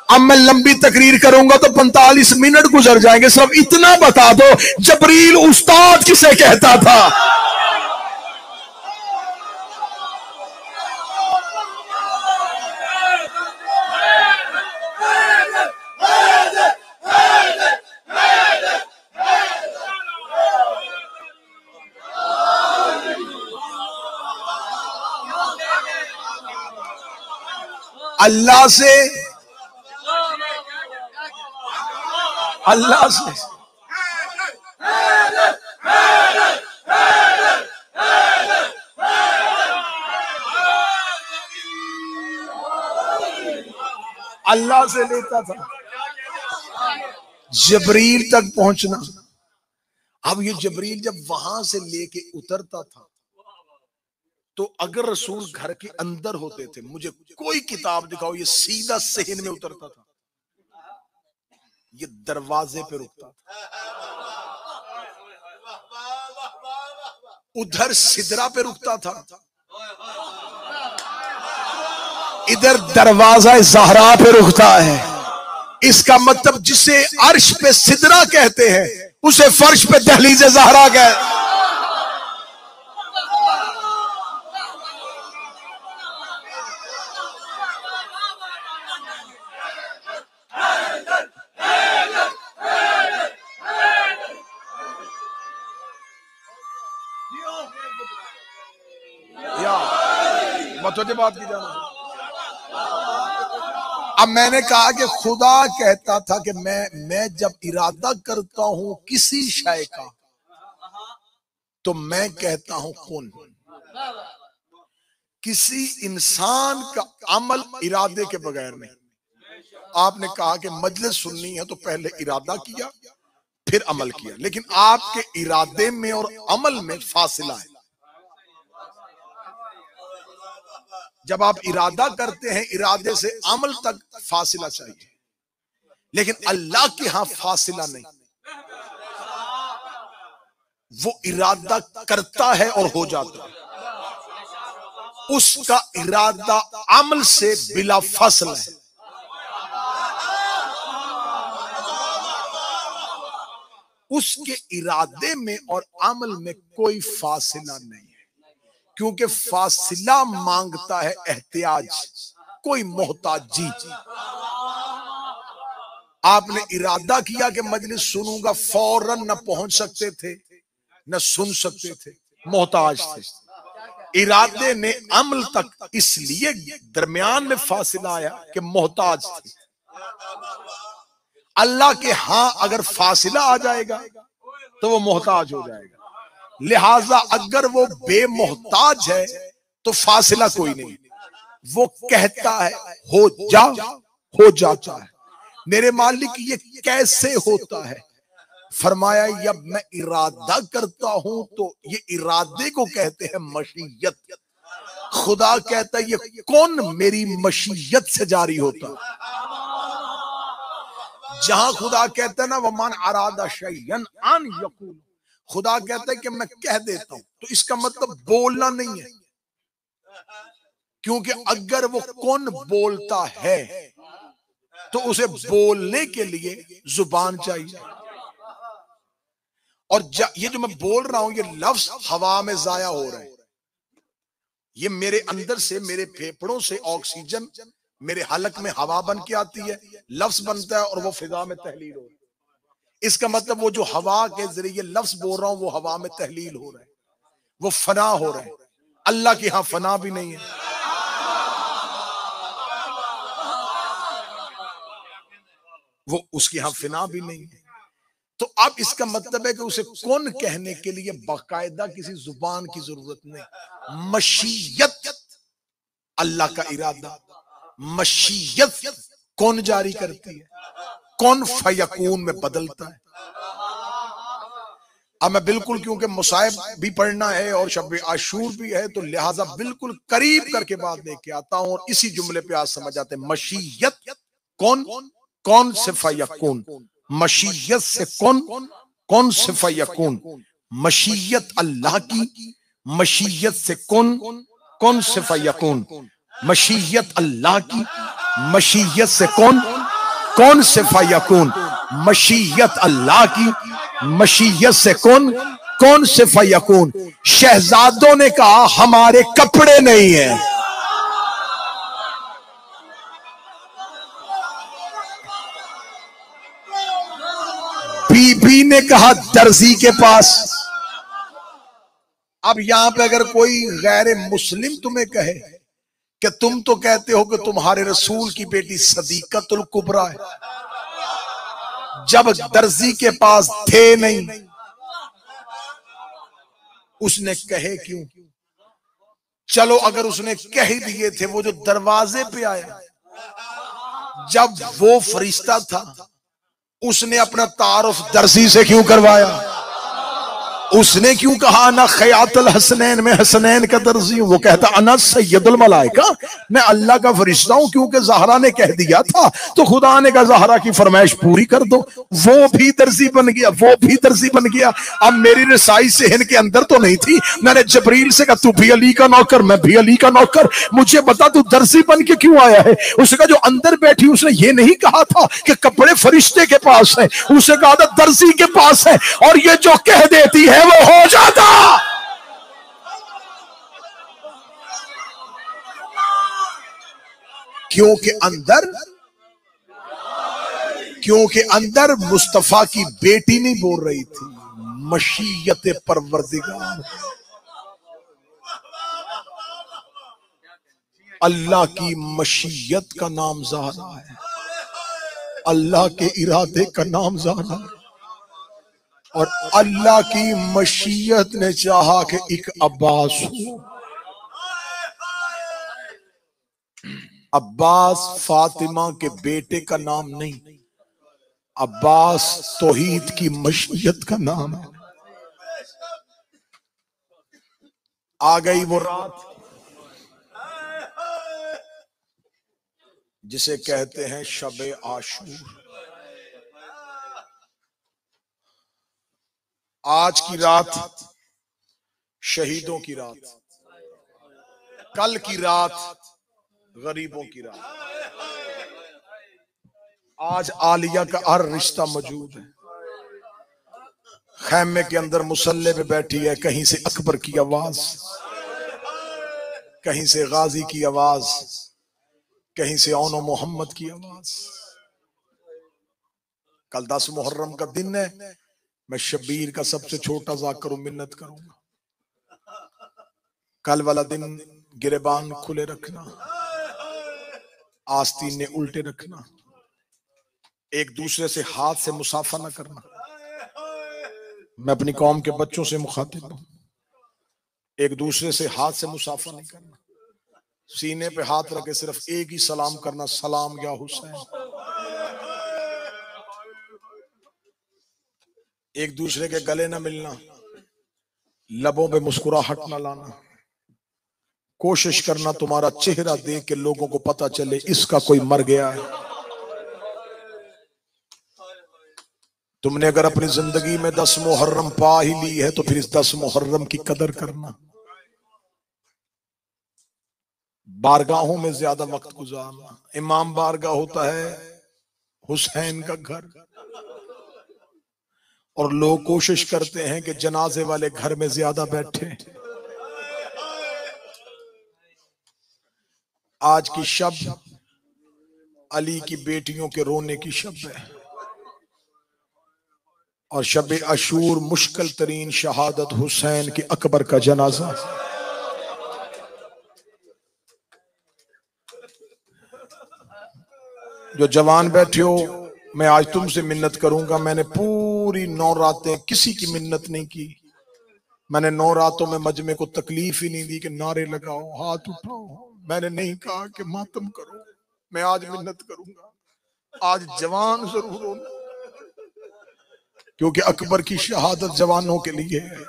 अब मैं लंबी तकरीर करूंगा तो 45 मिनट गुजर जाएंगे। सिर्फ इतना बता दो, जिब्रील उस्ताद किसे कहता था? अल्लाह से, अल्लाह से अल्लाह से लेता था जिब्रील तक पहुंचना। अब ये जिब्रील जब वहां से लेके उतरता था तो अगर रसूल घर के अंदर होते थे, मुझे कोई किताब दिखाओ, ये सीधा सहन में उतरता था, ये दरवाजे पे रुकता था, उधर सिदरा पे रुकता था, इधर दरवाजा ज़हरा पे रुकता है। इसका मतलब जिसे अर्श पे सिदरा कहते हैं उसे फर्श पे दहलीज ज़हरा कहते। बात की जाना। अब मैंने कहा कि खुदा कहता था कि मैं जब इरादा करता हूं किसी शय का तो मैं कहता हूं कुन। किसी इंसान का अमल इरादे के बगैर नहीं। आपने कहा कि मजलिस सुननी है तो पहले इरादा किया फिर अमल किया, लेकिन आपके इरादे में और अमल में फासिला है। जब आप इरादा करते हैं इरादे से अमल तक फासिला चाहिए, लेकिन अल्लाह के यहां फासिला नहीं। वो इरादा करता है और हो जाता है। उसका इरादा अमल से बिला फासिला है। उसके इरादे में और अमल में कोई फासिला नहीं है, क्योंकि फासिला मांगता है एहतियाज, कोई मोहताजी। आपने इरादा किया कि मजलिस सुनूंगा, फौरन न पहुंच सकते थे न सुन सकते थे, मोहताज थे। इरादे ने अमल तक इसलिए दरमियान में फासिला आया कि मोहताज थे। अल्लाह के हां अगर फासिला आ जाएगा तो वो मोहताज हो जाएगा। लिहाजा अगर वो बेमोहताज है तो फासिला कोई नहीं। वो कहता है हो जा, हो जाता है। मेरे मालिक ये कैसे होता है? फरमाया जब मैं इरादा करता हूं तो ये इरादे को कहते हैं मशीयत। खुदा कहता है ये कौन मेरी मशीयत से जारी होता। जहां खुदा कहता है ना वमान अरादा शैयन अन यकूल, खुदा कहता है कि मैं कह देता हूं, तो इसका मतलब बोलना नहीं है, क्योंकि अगर वो कौन बोलता है तो उसे बोलने के लिए जुबान चाहिए। और ये जो मैं बोल रहा हूं ये लफ्ज हवा में जाया हो रहे हैं। ये मेरे अंदर से, मेरे फेफड़ों से ऑक्सीजन मेरे हलक में हवा बन के आती है, लफ्ज बनता है और वो फिजा में तहलील हो रही है। इसका मतलब वो जो हवा के जरिए लफ्ज बोल रहा हूं वो हवा में तहलील हो रहा है, वो फना हो रहा है। अल्लाह के यहां फना भी नहीं है। वो उसकी यहाँ फिना भी नहीं है। तो अब इसका मतलब है कि उसे कौन कहने के लिए बाकायदा किसी जुबान की जरूरत नहीं। मशीयत अल्लाह का इरादा, मशीयत कौन जारी करती है, कौन फयकून में बदलता है। अब मैं बिल्कुल, क्योंकि मुसाहिब भी पढ़ना है और शब आशूर भी है, तो लिहाजा बिल्कुल करीब करके बात लेके आता हूं और इसी जुमले पे आज समझ आते हैं। मशीयत कौन, कौन से फयकून, मशीयत से कौन, कौन से फयकून, मशीयत अल्लाह की, मशीयत से कौन, कौन से फयकून, मशीयत अल्लाह की, मशीयत से कौन, कौन से फयकून, मशीयत अल्लाह की, मशीयत से कौन, कौन से फयकून। शहजादों ने कहा हमारे कपड़े नहीं है। बीबी ने कहा दर्जी के पास। अब यहां पे अगर कोई गैर मुस्लिम तुम्हें कहे कि तुम तो कहते हो कि तुम्हारे रसूल की बेटी सदीकतुल कुबरा है, जब दर्जी के पास थे नहीं, उसने कहे क्यों? चलो अगर उसने कह दिए थे, वो जो दरवाजे पे आया, जब वो फरिश्ता था, उसने अपना तारुफ दर्जी से क्यों करवाया? उसने क्यों कहा अना खयातुल हसनैन में हसनैन का दर्जी हूं? वो कहता अना सैयदुल मलाइका, मैं अल्लाह का फरिश्ता हूं। क्योंकि ज़हरा ने कह दिया था, तो खुदा ने कहा ज़हरा की फरमाइश पूरी कर दो। वो भी दर्जी बन गया, वो भी दर्जी बन गया। अब मेरी रसाई सेहन के अंदर तो नहीं थी, मैंने जबरील से कहा तू भी अली का नौकर, मैं भी अली का नौकर, मुझे बता तू दर्जी बन के क्यों आया है? उसने कहा जो अंदर बैठी, उसने ये नहीं कहा था कि कपड़े फरिश्ते के पास है, उसने कहा था दर्जी के पास है, और ये जो कह देती है वो हो जाता। क्योंकि अंदर मुस्तफा की बेटी नहीं बोल रही थी, मशीयत परवरदिगार, अल्लाह की मशीयत का नाम ज़हरा है, अल्लाह के इरादे का नाम ज़हरा है। और अल्लाह की मशीयत ने चाहा कि एक अब्बास हो। अब्बास फातिमा के बेटे का नाम नहीं, अब्बास तौहीद की मशीयत का नाम है। आ गई वो रात जिसे कहते हैं शब आशूर। आज की रात शहीदों की रात, कल की रात गरीबों की रात। आज आलिया का हर रिश्ता मौजूद है। खैमे के अंदर मुसल्ले पे बैठी है, कहीं से अकबर की आवाज, कहीं से गाजी की आवाज, कहीं से औनो मोहम्मद की आवाज। कल 10 मुहर्रम का दिन है। मैं शबीर का सबसे छोटा जाकर मिन्नत करूंगा, कल वाला दिन गिरेबान खुले रखना, आस्तीन ने उल्टे रखना, एक दूसरे से हाथ से मुसाफा न करना। मैं अपनी कौम के बच्चों से मुखातिब हूं, एक दूसरे से हाथ से मुसाफा नहीं करना। सीने पे हाथ रखे सिर्फ एक ही सलाम करना, सलाम या हुसैन। एक दूसरे के गले न मिलना, लबों पे मुस्कुराहट न लाना। कोशिश करना तुम्हारा चेहरा देख के लोगों को पता चले इसका कोई मर गया है। तुमने अगर अपनी जिंदगी में 10 मुहर्रम पा ही ली है तो फिर इस 10 मुहर्रम की कदर करना। बारगाहों में ज्यादा वक्त गुजारना। इमाम बारगाह होता है हुसैन का घर, और लोग कोशिश करते हैं कि जनाजे वाले घर में ज्यादा बैठे। आज की शब अली की बेटियों के रोने की शब है, और शब अशूर मुश्किल तरीन शहादत हुसैन की अकबर का जनाजा। जो जवान बैठे हो मैं आज तुमसे मिन्नत करूंगा। मैंने पूरी 9 रातें किसी की मिन्नत नहीं की। मैंने 9 रातों में मजमे को तकलीफ ही नहीं दी कि नारे लगाओ, हाथ उठाओ। मैंने नहीं कहा कि मातम करो। मैं आज मिन्नत करूंगा। आज जवान जरूर होना, क्योंकि अकबर की शहादत जवानों के लिए है,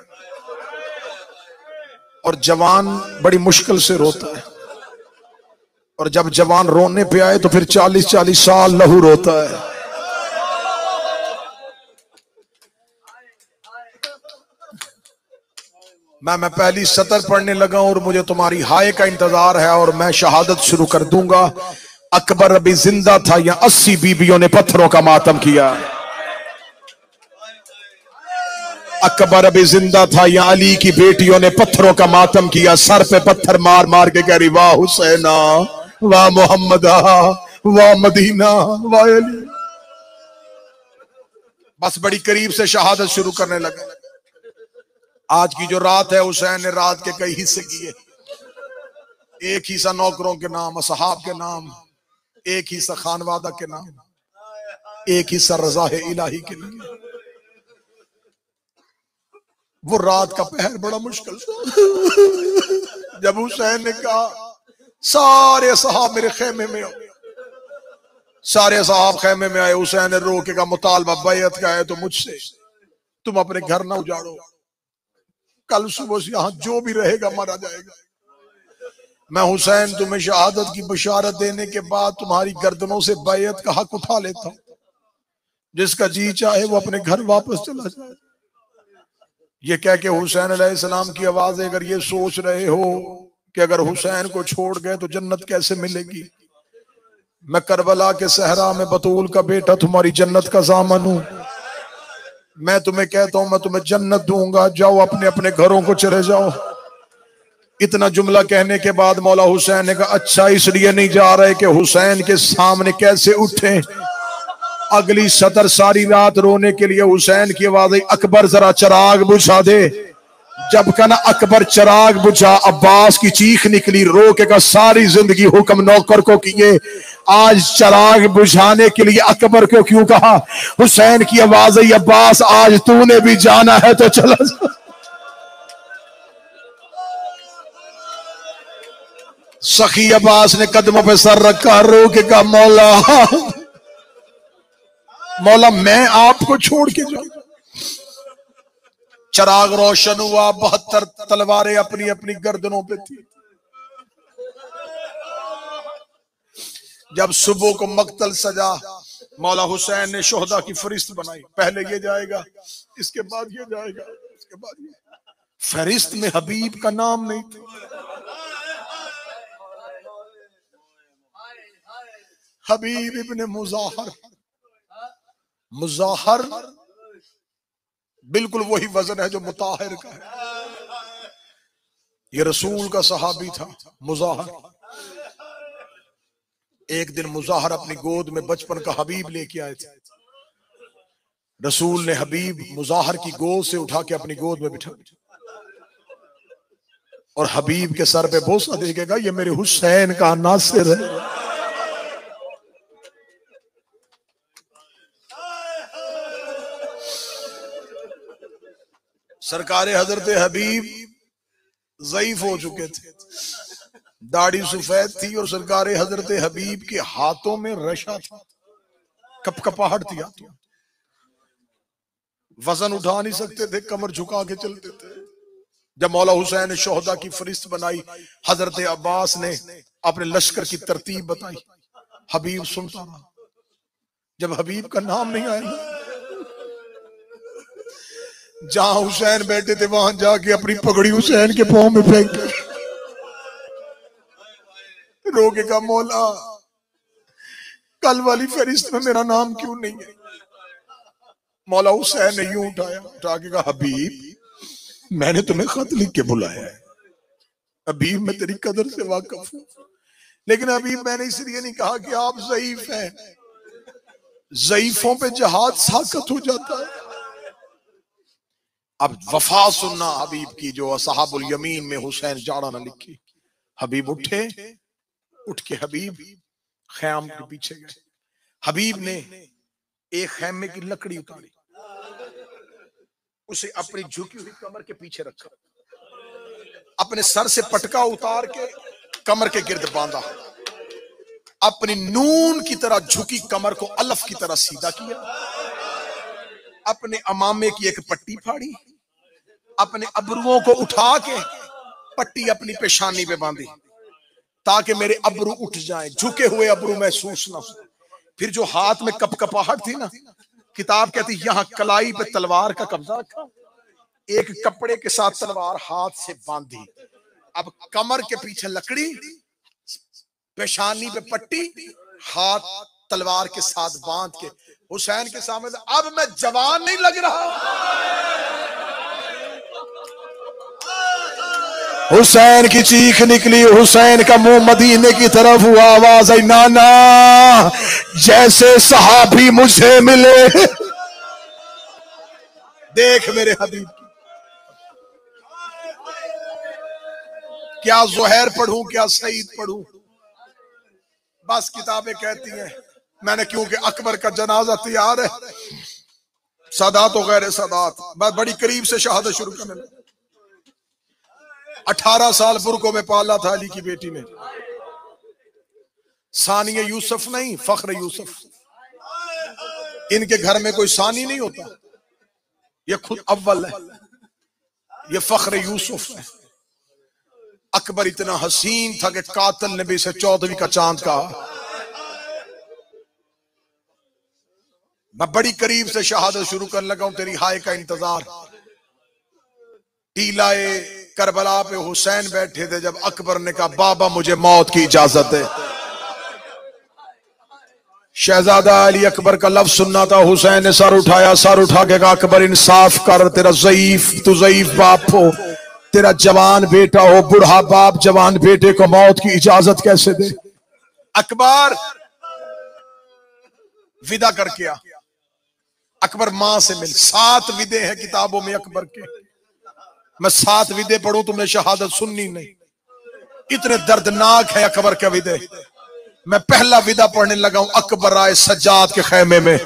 और जवान बड़ी मुश्किल से रोता है, और जब जवान रोने पे आए तो फिर 40-40 साल लहू रोता है। मैं पहली सतर पढ़ने लगा और मुझे तुम्हारी हाय का इंतजार है, और मैं शहादत शुरू कर दूंगा। अकबर अभी जिंदा था या 80 बीबियों ने पत्थरों का मातम किया। अकबर अभी जिंदा था या अली की बेटियों ने पत्थरों का मातम किया। सर पे पत्थर मार मार के कह रही, वाह हुसैना, वाह मोहम्मदा, वाह मदीना, वाह अली। बस बड़ी करीब से शहादत शुरू करने लगे। आज की जो रात है, हुसैन ने रात के कई हिस्से किए। एक हिस्सा नौकरों के नाम, असहाब के नाम, एक हिस्सा खानवादा के नाम, एक हिस्सा रज़ा इलाही के लिए। वो रात का पहर बड़ा मुश्किल था। जब हुसैन ने कहा सारे सहाब मेरे खेमे में आओ, सारे सहाब खेमे में आए। हुसैन ने रोके का मुतालबा बैयत का है तो मुझसे, तुम अपने घर ना उजाड़ो, कल सुबह से यहां जो भी रहेगा मारा जाएगा। मैं हुसैन तुम्हें शहादत की बशारत देने के बाद तुम्हारी गर्दनों से बैयत का हक उठा लेता हूं। जिसका जी चाहे वो अपने घर वापस चला जाए। ये कह के हुसैन अलैहिस्सलाम की आवाज, अगर ये सोच रहे हो कि अगर हुसैन को छोड़ गए तो जन्नत कैसे मिलेगी, मैं करबला के सहरा में बतूल का बेटा तुम्हारी जन्नत का ज़ामन हूं। मैं तुम्हें कहता हूं मैं तुम्हें जन्नत दूंगा, जाओ अपने अपने घरों को चले जाओ। इतना जुमला कहने के बाद मौला हुसैन ने कहा, अच्छा इसलिए नहीं जा रहे कि हुसैन के सामने कैसे उठे। अगली सतर सारी रात रोने के लिए हुसैन की आवाज आई, अकबर जरा चिराग बुझा दे। जब कहना अकबर चिराग बुझा, अब्बास की चीख निकली, रो के का सारी जिंदगी हुक्म नौकर को किए, आज चिराग बुझाने के लिए अकबर को क्यों कहा। हुसैन की आवाज आई, अब्बास आज तूने भी जाना है तो चला जा। सखी अब्बास ने कदमों पे सर रखा, रो के कहा, मौला मौला मैं आपको छोड़ के जाऊं। चिराग रोशन हुआ, 72 तलवारें अपनी अपनी गर्दनों पे थी। जब सुबह को मक्तल सजा, मौला हुसैन ने शोहदा की फरिश्त बनाई। पहले ये जाएगा, इसके बाद ये जाएगा, इसके बाद ये। फरिश्त में हबीब का नाम नहीं था। हबीब इब्ने मुज़ाहर, मुज़ाहर बिल्कुल वही वजन है जो मुताहिर का है। ये रसूल का सहाबी था मुज़ाहर। एक दिन मुज़ाहर अपनी गोद में बचपन का हबीब लेके आए थे। रसूल ने हबीब मुज़ाहर की गोद से उठा के अपनी गोद में बिठा, और हबीब के सर पे बोसा देगा, ये मेरे हुसैन का नासिर है। सरकारे हजरत हबीब ज़ईफ हो चुके थे, दाढ़ी सफेद थी, और सरकारे हजरत हबीब के हाथों में रशा था, कपकपाहट थी हाथों, वजन उठा नहीं सकते थे, कमर झुका के चलते थे। जब मौला हुसैन ने शोहदा की फरिश्त बनाई, हजरत अब्बास ने अपने लश्कर की तरतीब बताई, हबीब सुनता रहा। जब हबीब का नाम नहीं आया, जहां हुसैन बैठे थे वहां जाके अपनी पगड़ी हुसैन के पांव में फेंक दी, रोके का, मौला कल वाली फरिश्त में मेरा नाम क्यों नहीं है। मौला हुसैन ने यूं उठाया, उठा के कहा, हबीब मैंने तुम्हें खत लिख के बुलाया है, हबीब मैं तेरी कदर से वाकिफ हूं, लेकिन हबीब मैंने इसलिए नहीं कहा कि आप ज़ईफ हैं। ज़ईफों पे जहाद साकत हो जाता है। अब वफा सुनना हबीब की, जो असहाबुल यमीन में हुसैन जाड़ा न लिखी। हबीब उठे, उठ के हबीब ख़याम के पीछे गए। हबीब ने एक खैमे की लकड़ी उतारी, उसे अपनी झुकी हुई कमर के पीछे रखा, अपने सर से पटका उतार के कमर के गिर्द बांधा, अपनी नून की तरह झुकी कमर को अलफ की तरह सीधा किया, अपने अमामे की एक पट्टी फाड़ी, अपने अबरुओं को उठा के पट्टी अपनी पेशानी पे बांधी ताकि मेरे अबरू उठ जाए, झुके हुए अबरू महसूस ना हो। फिर जो हाथ में कपकपाहट थी ना, किताब कहती यहां कलाई पे तलवार का कब्जा रखा, एक कपड़े के साथ तलवार हाथ से बांधी, अब कमर के पीछे लकड़ी, पेशानी पे पट्टी, हाथ तलवार के साथ बांध के हुसैन के सामने, अब मैं जवान नहीं लग रहा। हुसैन की चीख निकली, हुसैन का मुंह मदीने की तरफ हुआ, आवाज आई नाना जैसे सहाबी मुझे मिले, देख मेरे हबीब की, क्या ज़ुहैर पढ़ूं क्या सईद पढ़ूं, बस किताबें कहती हैं मैंने, क्योंकि अकबर का जनाजा तैयार है, सादात और गैर सादात, बस बड़ी करीब से शहादत शुरू करने लगा। 18 साल बुरकों में पाला था अली की बेटी ने, सानिया यूसुफ नहीं, फख्र यूसुफ, इनके घर में कोई सानी नहीं होता, ये खुद अव्वल है, ये फख्र यूसुफ है। अकबर इतना हसीन था कि कातिल ने भी इसे 14वीं का चांद कहा। मैं बड़ी करीब से शहादत शुरू करने लगा हूं, तेरी हाय का इंतजार। टीलाए करबला पे हुसैन बैठे थे, जब अकबर ने कहा बाबा मुझे मौत की इजाजत है, शहजादा अली अकबर का लफ्ज सुनना था, हुसैन ने सर उठाया, सर उठा के कहा अकबर इंसाफ कर, तेरा तू ज़ईफ बाप हो, तेरा जवान बेटा हो, बूढ़ा बाप जवान बेटे को मौत की इजाजत कैसे दे। अकबर विदा करके आ, अकबर मां से मिल, 7 विदे हैं किताबों में अकबर के, मैं 7 विदे पढ़ूं तुमने शहादत सुननी नहीं, इतने दर्दनाक है अकबर के विदे। मैं पहला विदा पढ़ने लगा हूं, अकबर आए सज्जाद के खेमे में,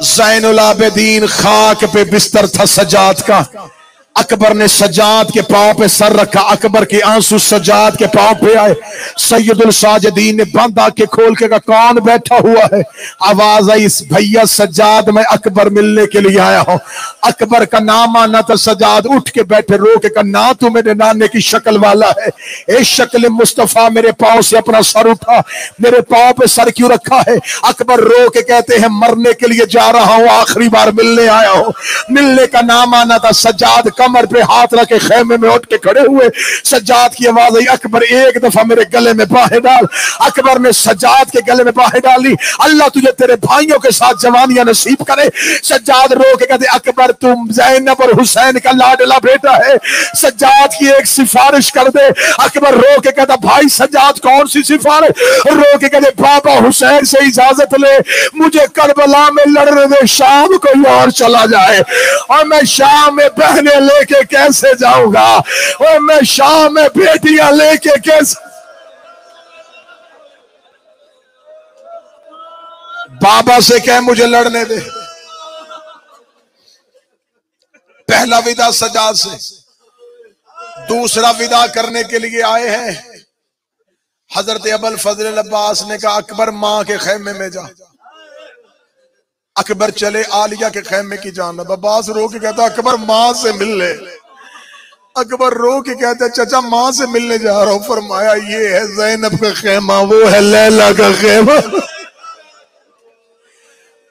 ज़ैनुल आबिदीन खाक पे बिस्तर था सज्जाद का, अकबर ने सज्जाद के पांव पे सर रखा, अकबर के आंसू सज्जाद के पांव पे आए, सैयदुल साजिदीन ने बंद आंखें खोल के कहा कौन बैठा हुआ है, आवाज आई भैया सज्जाद मैं अकबर मिलने के लिए आया हूं। अकबर का नाम आना था, सज्जाद उठ के बैठे, रो के कहा ना तू मेरे नाने की शक्ल वाला है, ए शक्ल मुस्तफा मेरे पांव से अपना सर उठा, मेरे पांव पे सर क्यों रखा है। अकबर रो के कहते हैं मरने के लिए जा रहा हूं, आखिरी बार मिलने आया हूं। मिलने का नाम आना था, सज्जाद कमर पे हाथ रखे खेमे में उठ के खड़े हुए, सज्जाद की आवाज आई अकबर एक दफा मेरे गले में बाहें डाल। अकबर ने सज्जाद के गले में बाहें डाली, अल्लाह तुझे तेरे भाइयों के साथ जवानियां नसीब करे। सज्जाद रो के कहते अकबर तुम ज़ैनब और हुसैन का लाडला बेटा है, सज्जाद की एक सिफारिश कर दे। अकबर रो के कहता भाई सज्जाद कौन सी सिफारिश, रो के कहते बाबा हुसैन से इजाजत ले, मुझे करबला में लड़ने दे, शाम कोई और चला जाए, और मैं शाम में बहने लेके कैसे जाऊंगा, और मैं शाम में बेटियां लेके कैसे। बाबा से कह मुझे लड़ने दे। पहला विदा सज्जाद से, दूसरा विदा करने के लिए आए हैं हजरत अबुल फजल अब्बास ने कहा अकबर मां के खेमे में जा। अकबर चले आलिया के खेमे की जानब, अब्बास रो के कहता अकबर मां से मिल ले। अकबर रो के कहते चाचा मां से मिलने जा रहा हूं। फरमाया ये है ज़ैनब का खेमा, वो है लैला का खेमा।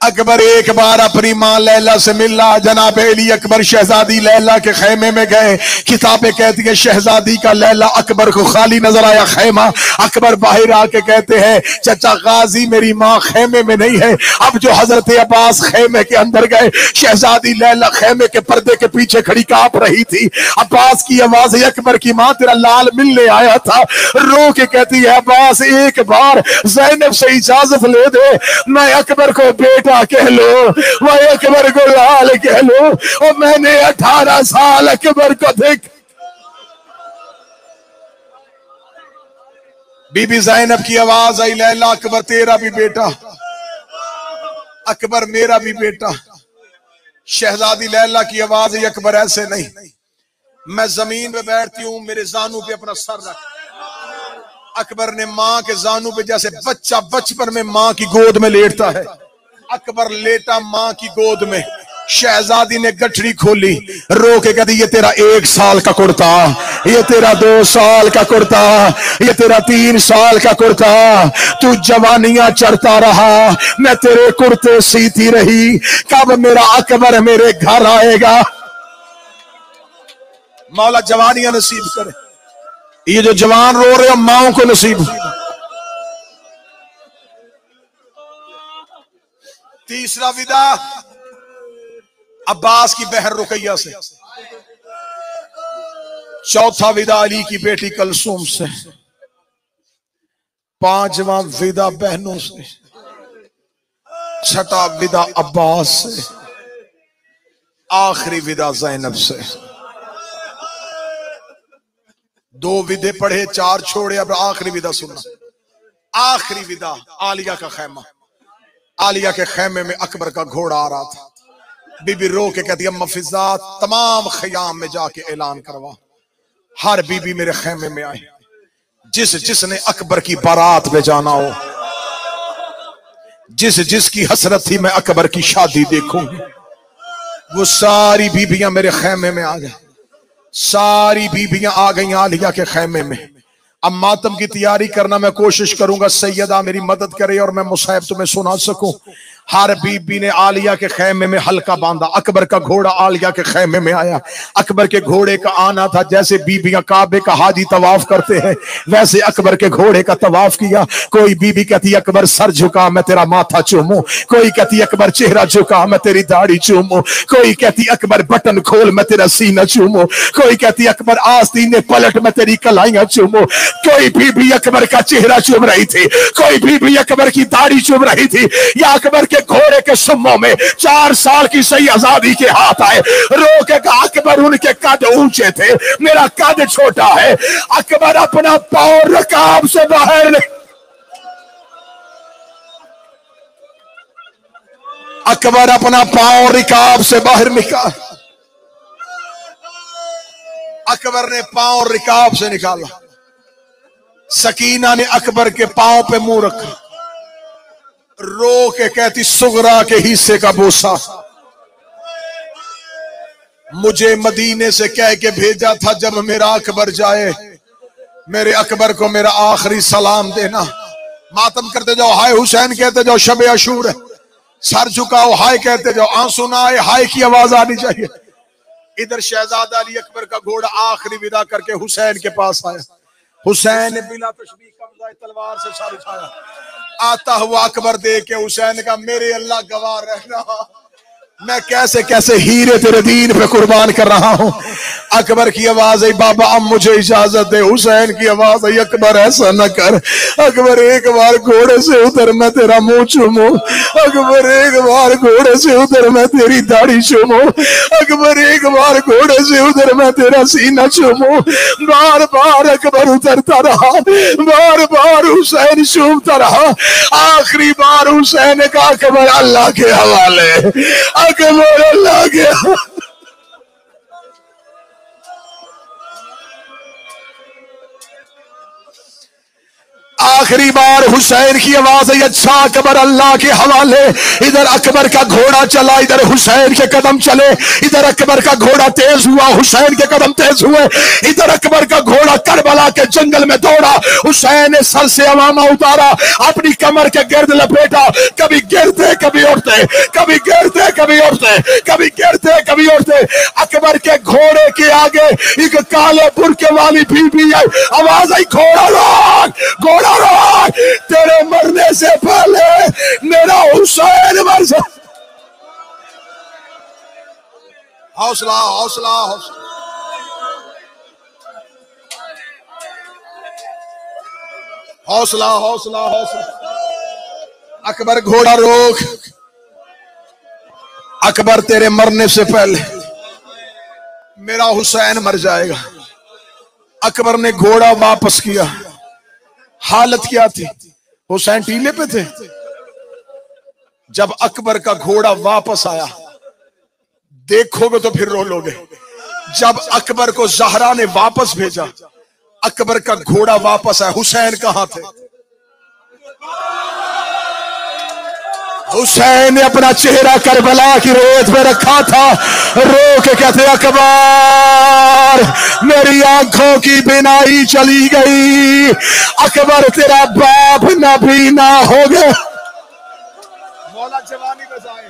अकबर एक बार अपनी मां लैला से मिला। जनाब अली अकबर शहजादी लैला के खेमे में गए। किताबें कहती है शहजादी का लैला अकबर को खाली नजर आया खेमा। अकबर बाहर आके कहते हैं चचा गाजी मेरी मां खेमे में नहीं है। अब जो हजरत अब्बास खेमे के अंदर गए, शहजादी लैला खेमे के पर्दे के पीछे खड़ी कांप रही थी। अब्बास की आवाज है अकबर की मां तेरा लाल मिलने आया था। रो के कहती है अब्बास एक बार ज़ैनब से इजाजत ले दे, मैं अकबर को बेटा कह लो, वह अकबर को लाल कह लो। और मैंने 18 साल अकबर को देख। बीबी ज़ैनब की आवाज आई लैला अकबर तेरा भी बेटा। अकबर मेरा भी बेटा। शहजादी लैला की आवाज है, अकबर ऐसे नहीं, मैं जमीन पे बैठती हूँ, मेरे जानू पे अपना सर रख। अकबर ने माँ के जानू पे, जैसे बच्चा बचपन में माँ की गोद में लेटता है, अकबर लेटा माँ की गोद में। शहजादी ने गठरी खोली, रो के कहती, ये तेरा 1 साल का कुर्ता, ये तेरा 2 साल का कुर्ता, ये तेरा 3 साल का कुर्ता, तू जवानियां चढ़ता रहा, मैं तेरे कुर्ते सीती रही, कब मेरा अकबर मेरे घर आएगा। मौला जवानियां नसीब करे। ये जो जवान रो रहे हो, माओ को नसीब। तीसरा विदा अब्बास की बहन रुकैया से। चौथा विदा अली की बेटी कलसूम से। पांचवा विदा बहनों से। छठा विदा अब्बास से। आखिरी विदा ज़ैनब से। 2 विदे पढ़े, 4 छोड़े, अब आखिरी विदा सुनना। आखिरी विदा आलिया का खैमा। आलिया के खैमे में अकबर का घोड़ा आ रहा था। बीबी रो के कहती, अम्मा फिजा तमाम खयाम में जाके ऐलान करवा, हर बीबी मेरे खैमे में आए, जिसने अकबर की बारात में जाना हो, जिसकी हसरत थी मैं अकबर की शादी देखूंगी, वो सारी बीबियां मेरे खैमे में आ गई। सारी बीबियां आ गई आलिया के खैमे में। अब मातम की तैयारी करना मैं कोशिश करूंगा, सैयदा मेरी मदद करे और मैं मुसाहिब तुम्हें सुना सकूं। हर बीबी ने आलिया के खैमे में हल्का बांधा। अकबर का घोड़ा आलिया के खैमे में आया। अकबर के घोड़े का आना था, जैसे बीबियां काबे का हाजी तवाफ करते हैं, वैसे अकबर के घोड़े का तवाफ किया। कोई बीबी कहती अकबर सर झुका मैं तेरा माथा चूमूं, कोई कहती अकबर चेहरा झुका मैं तेरी दाढ़ी चूमूं, कोई कहती अकबर बटन खोल मैं तेरा सीना चूमूं, कोई कहती अकबर आस्तीने पलट मैं तेरी कलाइयां चूमूं। कोई बीबी अकबर का चेहरा चूम रही थी, कोई बीबी अकबर की दाढ़ी चूम रही थी। या अकबर के घोड़े के सुम्मों में 4 साल की सही आजादी के हाथ आए। रो के कहा अकबर उनके कद ऊंचे थे, मेरा कद छोटा है। अकबर अपना पांव रकाब से बाहर नहीं, अकबर अपना पांव रिकाब से बाहर निकाल। अकबर ने पांव रिकाब से निकाला। सकीना ने अकबर के पांव पे मुंह रखा, रो के कहती सुगरा के हिस्से का बोसा मुझे मदीने से कह के भेजा था, जब मेरा अकबर जाए मेरे अकबर को मेरा आखिरी सलाम देना। मातम करते जाओ, हाय हुसैन कहते जाओ, शब अशूर है, सर झुकाओ, हाय कहते जाओ, आंसू ना आए, हाय की आवाज आनी चाहिए। इधर शहजादा अली अकबर का घोड़ा आखिरी विदा करके हुसैन के पास आया। हुसैन ने बिना तशबीह कब्जा तलवार से सर उठाया। आता हुआ अकबर देख के हुसैन का, मेरे अल्लाह गवाह रहना, मैं कैसे कैसे हीरे तेरे दीन पे कुर्बान कर रहा हूं। अकबर की आवाज आई, बाबा अब मुझे इजाजत दे। हुसैन की आवाज आई, अकबर ऐसा न कर, अकबर एक बार घोड़े से उतर मैं तेरा मुंह चूमूं, अकबर एक बार घोड़े से उतर मैं तेरी दाढ़ी चूमूं, अकबर एक बार घोड़े से उतर मैं तेरा सीना चूमूं। बार बार अकबर उतरता रहा, बार बार हुसैन चूमता रहा। आखिरी बार हुसैन का अकबर अल्लाह के हवाले, अकबर अल्लाह के। आखिरी बार हुसैन की आवाज आई, अच्छा अकबर अल्लाह के हवाले। इधर अकबर का घोड़ा चला, इधर हुसैन के कदम चले। इधर अकबर का घोड़ा तेज हुआ, हुसैन के कदम तेज हुए। इधर अकबर का घोड़ा करबला के जंगल में दौड़ा। हुसैन ने सर से अमामा उतारा, अपनी कमर के गिर्द लपेटा, कभी गिरते कभी उठते, कभी गिरते कभी उठते, कभी गिरते कभी उठते। अकबर के घोड़े के आगे एक काले बुर्के वाली बीबी आई, आवाज आई, घोड़ा रोक, घोड़ा रोक, तेरे मरने से पहले मेरा हुसैन मर जाए। हौसला हौसला हौसला, हौसला हौसला हौसला। अकबर घोड़ा रोक, अकबर तेरे मरने से पहले मेरा हुसैन मर जाएगा। अकबर ने घोड़ा वापस किया। हालत क्या थी? हुसैन टीले पे थे, जब अकबर का घोड़ा वापस आया, देखोगे तो फिर रो लोगे। जब अकबर को ज़हरा ने वापस भेजा, अकबर का घोड़ा वापस आया, हुसैन कहां थे? हुसैन ने अपना चेहरा करबला की रेत पे रखा था, रो के कहते अकबर मेरी आंखों की बिनाई चली गई, अकबर तेरा बाप नबी ना हो गया। मौला जवानी बजाए,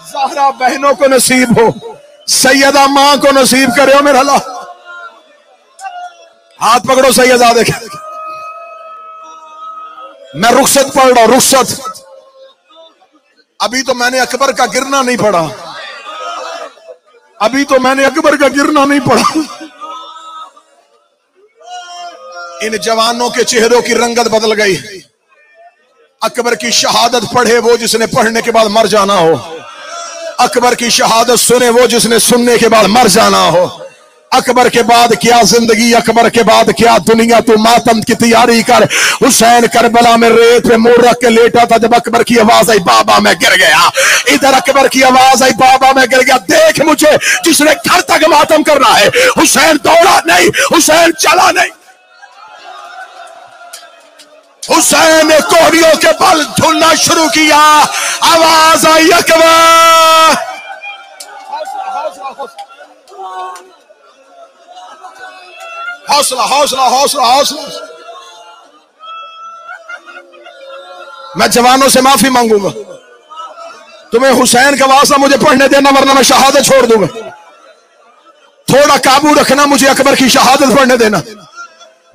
ज़हरा बहनों को नसीब हो, सैयदा मां को नसीब करे हो मेरा अल्लाह। हाथ पकड़ो सैयदा, देखे मैं रुखसत पढ़ रहा हूं, रुखसत। अभी तो मैंने अकबर का गिरना नहीं पढ़ा, अभी तो मैंने अकबर का गिरना नहीं पढ़ा। इन जवानों के चेहरों की रंगत बदल गई। अकबर की शहादत पढ़े वो जिसने पढ़ने के बाद मर जाना हो, अकबर की शहादत सुने वो जिसने सुनने के बाद मर जाना हो। अकबर के बाद क्या जिंदगी, अकबर के बाद क्या दुनिया, तू मातम की तैयारी कर। हुसैन करबला में रेत पे मुंह रख के लेटा था, जब अकबर की आवाज आई बाबा मैं गिर गया। इधर अकबर की आवाज आई बाबा मैं गिर गया, देख मुझे जिसने घर तक मातम करना है। हुसैन दौड़ा नहीं, हुसैन चला नहीं, हुसैन ने कोहनियों के बल झूलना शुरू किया। आवाज आई अकबर, हौसला हौसला हौसला हौसला। मैं जवानों से माफी मांगूंगा, तुम्हें हुसैन का वास्ता मुझे पढ़ने देना, वरना मैं शहादत छोड़ दूंगा। थोड़ा काबू रखना, मुझे अकबर की शहादत पढ़ने देना।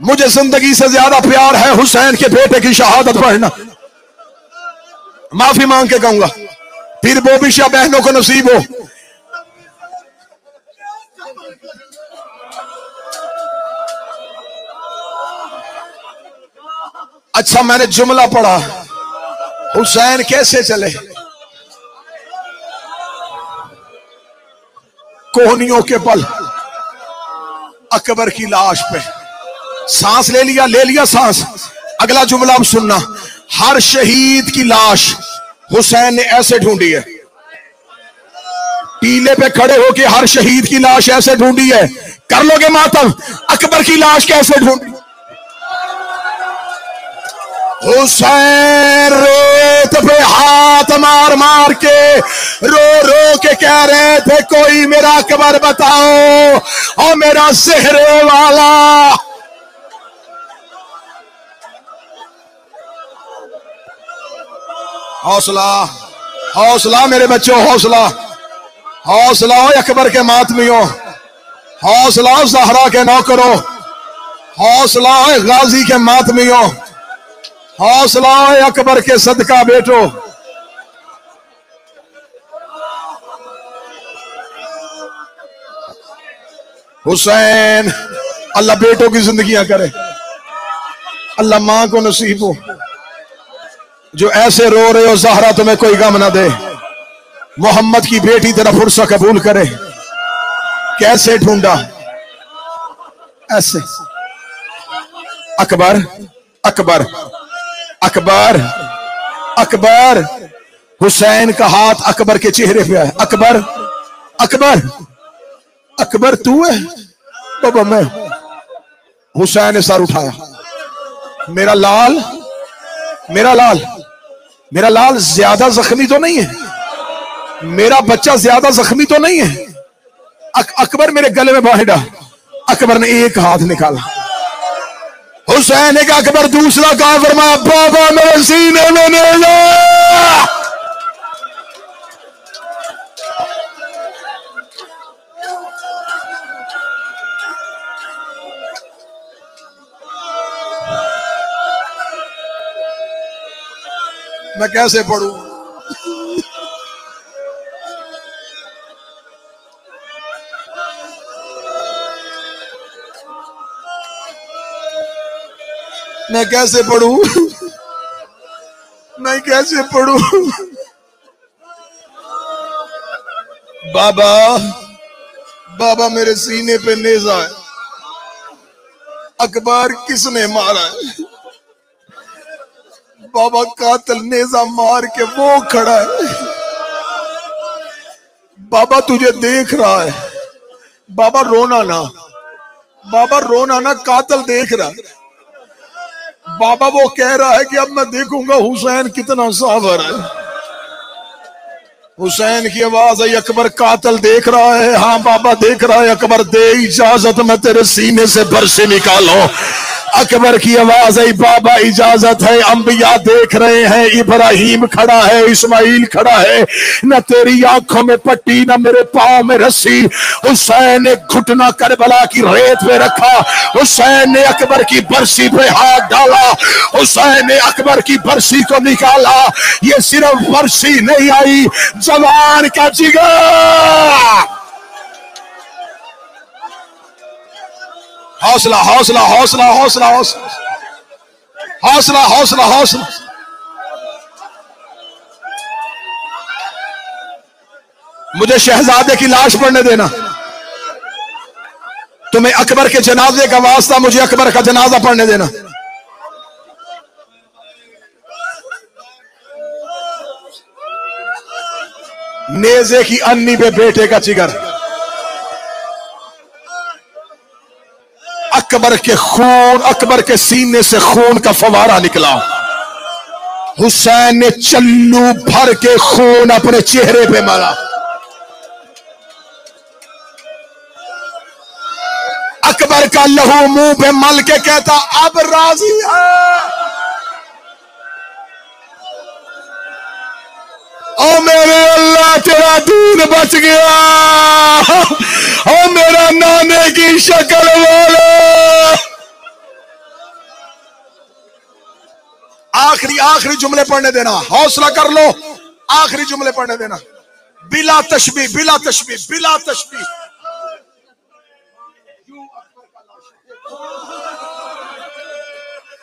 मुझे जिंदगी से ज्यादा प्यार है हुसैन के बेटे की शहादत पढ़ना। माफी मांग के कहूंगा, फिर बोबिशा बहनों को नसीब हो। अच्छा मैंने जुमला पढ़ा, हुसैन कैसे चले? कोहनियों के बल अकबर की लाश पे। सांस ले लिया सांस। अगला जुमला अब सुनना, हर शहीद की लाश हुसैन ने ऐसे ढूंढी है। टीले पे खड़े होके हर शहीद की लाश ऐसे ढूंढी है, कर लोगे मातम? अकबर की लाश कैसे ढूंढी? हुसैन रेत पे हाथ मार मार के रो रो के कह रहे थे कोई मेरा अकबर बताओ, और मेरा सेहरे वाला। हौसला हौसला मेरे बच्चों, हौसला हौसला अकबर के मातमियों, हौसला ज़हरा के नौकरों, हौसला गाजी के मातमियों, हौसला अकबर के सदका बेटो। हुसैन अल्लाह बेटों की जिंदगियां करे, अल्लाह मां को नसीब हो। जो ऐसे रो रहे हो, ज़हरा तुम्हें कोई गम ना दे। मोहम्मद की बेटी तेरा फुर्सा कबूल करे। कैसे ढूंढा? ऐसे। अकबर अकबर अकबर अकबर। हुसैन का हाथ अकबर के चेहरे पे है। अकबर अकबर अकबर तू है? बाबा मैं। हुसैन ने सर उठाया, मेरा लाल मेरा लाल मेरा लाल ज्यादा जख्मी तो नहीं है, मेरा बच्चा ज्यादा जख्मी तो नहीं है। अकबर मेरे गले में बांध डाल। अकबर ने एक हाथ निकाला, हुसैन ने कहा अकबर दूसरा कहा, फरमाया बाबा मेरे सीने में नेज़ा। मैं कैसे पढ़ूं? मैं कैसे पढ़ूं? मैं कैसे पढ़ूं? बाबा बाबा मेरे सीने पे नेज़ा है। अकबर किसने मारा है? बाबा कातिल नेज़ा मार के वो खड़ा है। बाबा तुझे देख रहा है, बाबा रोना ना, बाबा रोना ना, कातिल देख रहा है। बाबा वो कह रहा है कि अब मैं देखूंगा हुसैन कितना साबर है। हुसैन की आवाज है, अकबर कातिल देख रहा है। हाँ बाबा देख रहा है। अकबर दे इजाजत, मैं तेरे सीने से बरसे निकालो। अकबर की आवाज है, बाबा इजाजत है। अंबिया देख रहे हैं, इब्राहिम खड़ा है, इस्माइल खड़ा है, न तेरी आंखों में पट्टी न मेरे पांव में रस्सी। हुसैन ने घुटना करबला की रेत पे रखा, हुसैन ने अकबर की बरसी पे हाथ डाला, हुसैन ने अकबर की बरसी को निकाला। ये सिर्फ बरसी नहीं आई, जवान का जिगर। हौसला हौसला हौसला हौसला हौसला हौसला हौसला हौसला। मुझे शहजादे की लाश पढ़ने देना। तुम्हें अकबर के जनाजे का वास्ता, मुझे अकबर का जनाजा पढ़ने देना। नेज़े की अन्नी पे बेटे का जिगर। अकबर के खून, अकबर के सीने से खून का फवारा निकला। हुसैन ने चल्लू भर के खून अपने चेहरे पे मारा। अकबर का लहू मुंह पे मल के कहता, अब राजी है। ओ मेरे अल्लाह तेरा दीन बच गया। ओ मेरा नाने की शक्ल वाला। आखिरी जुमले पढ़ने देना, हौसला कर लो। आखिरी जुमले पढ़ने देना, बिला तशबीह, बिला तशबीह, बिला तशबीह।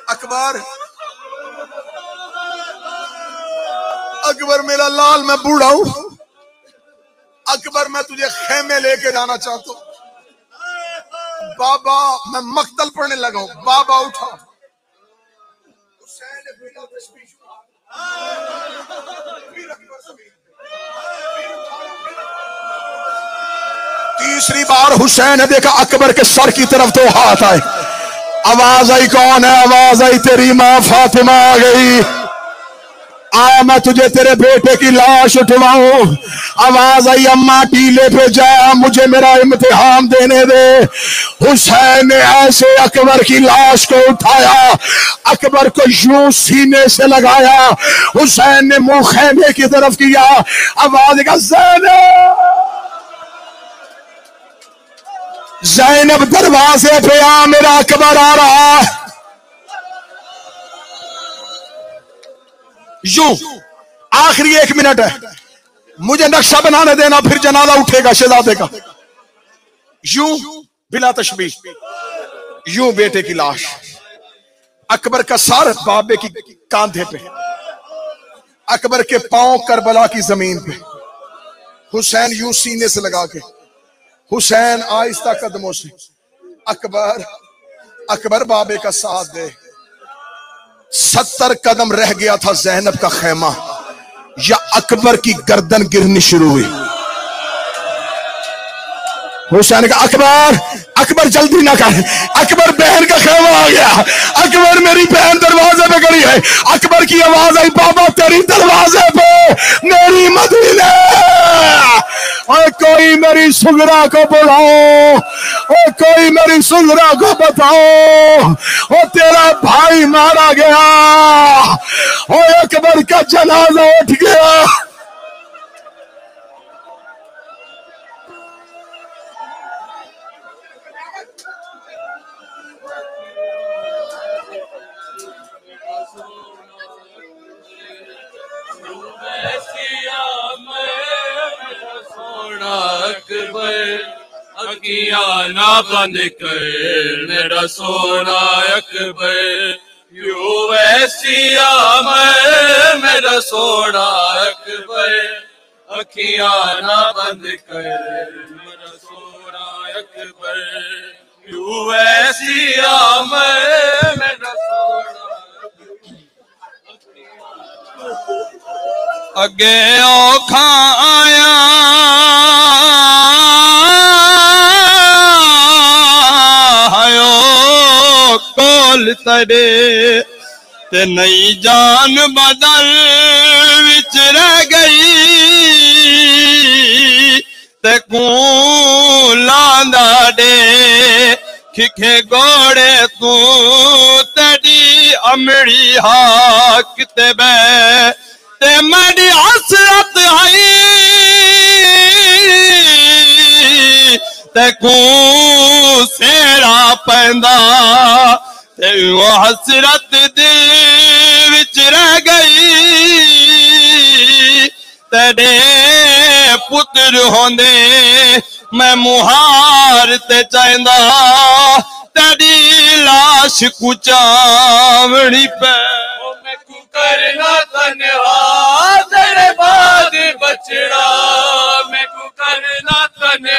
अकबर, अकबर मेरा लाल, मैं बूढ़ा हूं। अकबर मैं तुझे खेमे लेके जाना चाहता हूं। बाबा मैं मक्तल पढ़ने लगा हूं। बाबा उठा। तीसरी बार हुसैन ने देखा अकबर के सर की तरफ तो हाथ आए। आवाज आई, कौन है? आवाज आई, तेरी मां फातिमा आ गई। आ मैं तुझे तेरे बेटे की लाश उठवाऊं। आवाज आई, अम्मा टीले पे जा, मुझे मेरा इम्तिहान देने दे। हुसैन ने ऐसे अकबर की लाश को उठाया, अकबर को यूं सीने से लगाया। हुसैन ने मुंह खेमे की तरफ किया। आवाज का, ज़ैनब, ज़ैनब दरवाजे पे आ, मेरा अकबर आ रहा है। यूं आखिरी 1 मिनट है, मुझे नक्शा बनाने देना, फिर जनाजा उठेगा शहजादे का। यूं बिला तशबीह, यूं बेटे की लाश, अकबर का सर बाबे की कांधे पे, अकबर के पांव करबला की जमीन पे, हुसैन यूं सीने से लगा के, हुसैन आहिस्ता कदमों से। अकबर, अकबर बाबे का साथ दे। 70 कदम रह गया था ज़ैनब का खेमा, या अकबर की गर्दन गिरनी शुरू हुई। हुसैन का, अकबर, अकबर जल्दी ना कर, अकबर बहन का खेमा आ गया, अकबर मेरी बहन दरवाजे पे खड़ी है। अकबर की आवाज आई, बाबा तेरी दरवाजे पे मेरी मदीने। और कोई मेरी सुगरा को बुलाओ, और कोई मेरी सुगरा को बताओ, और तेरा भाई मारा गया, और अकबर का जनाजा उठ गया। अखियां ना बंद कर मेरा सोना अकबर, यूं वैसिया मैं मेरा सोना अकबर। अखियां ना बंद कर मेरा सोना अकबर, यूं वैसिया मैं मेरा सोना। अगे औखा आया तड़े ते नई जान बदल विच रह गई ते लांदा डे खिखे गोड़े तू तेरी अमड़ी हाक ते बै ते मेरी हसरत आई ते सेरा पैंदा ते वो हसरत दिल विच रह गई तेरे पुत्र होंदे मैं मुहार ते चाहंदा तेरी लाश कुचावणी पे मैं कु करना तन्हा तेरे बाद बचड़ा मैं कु करना तन्हा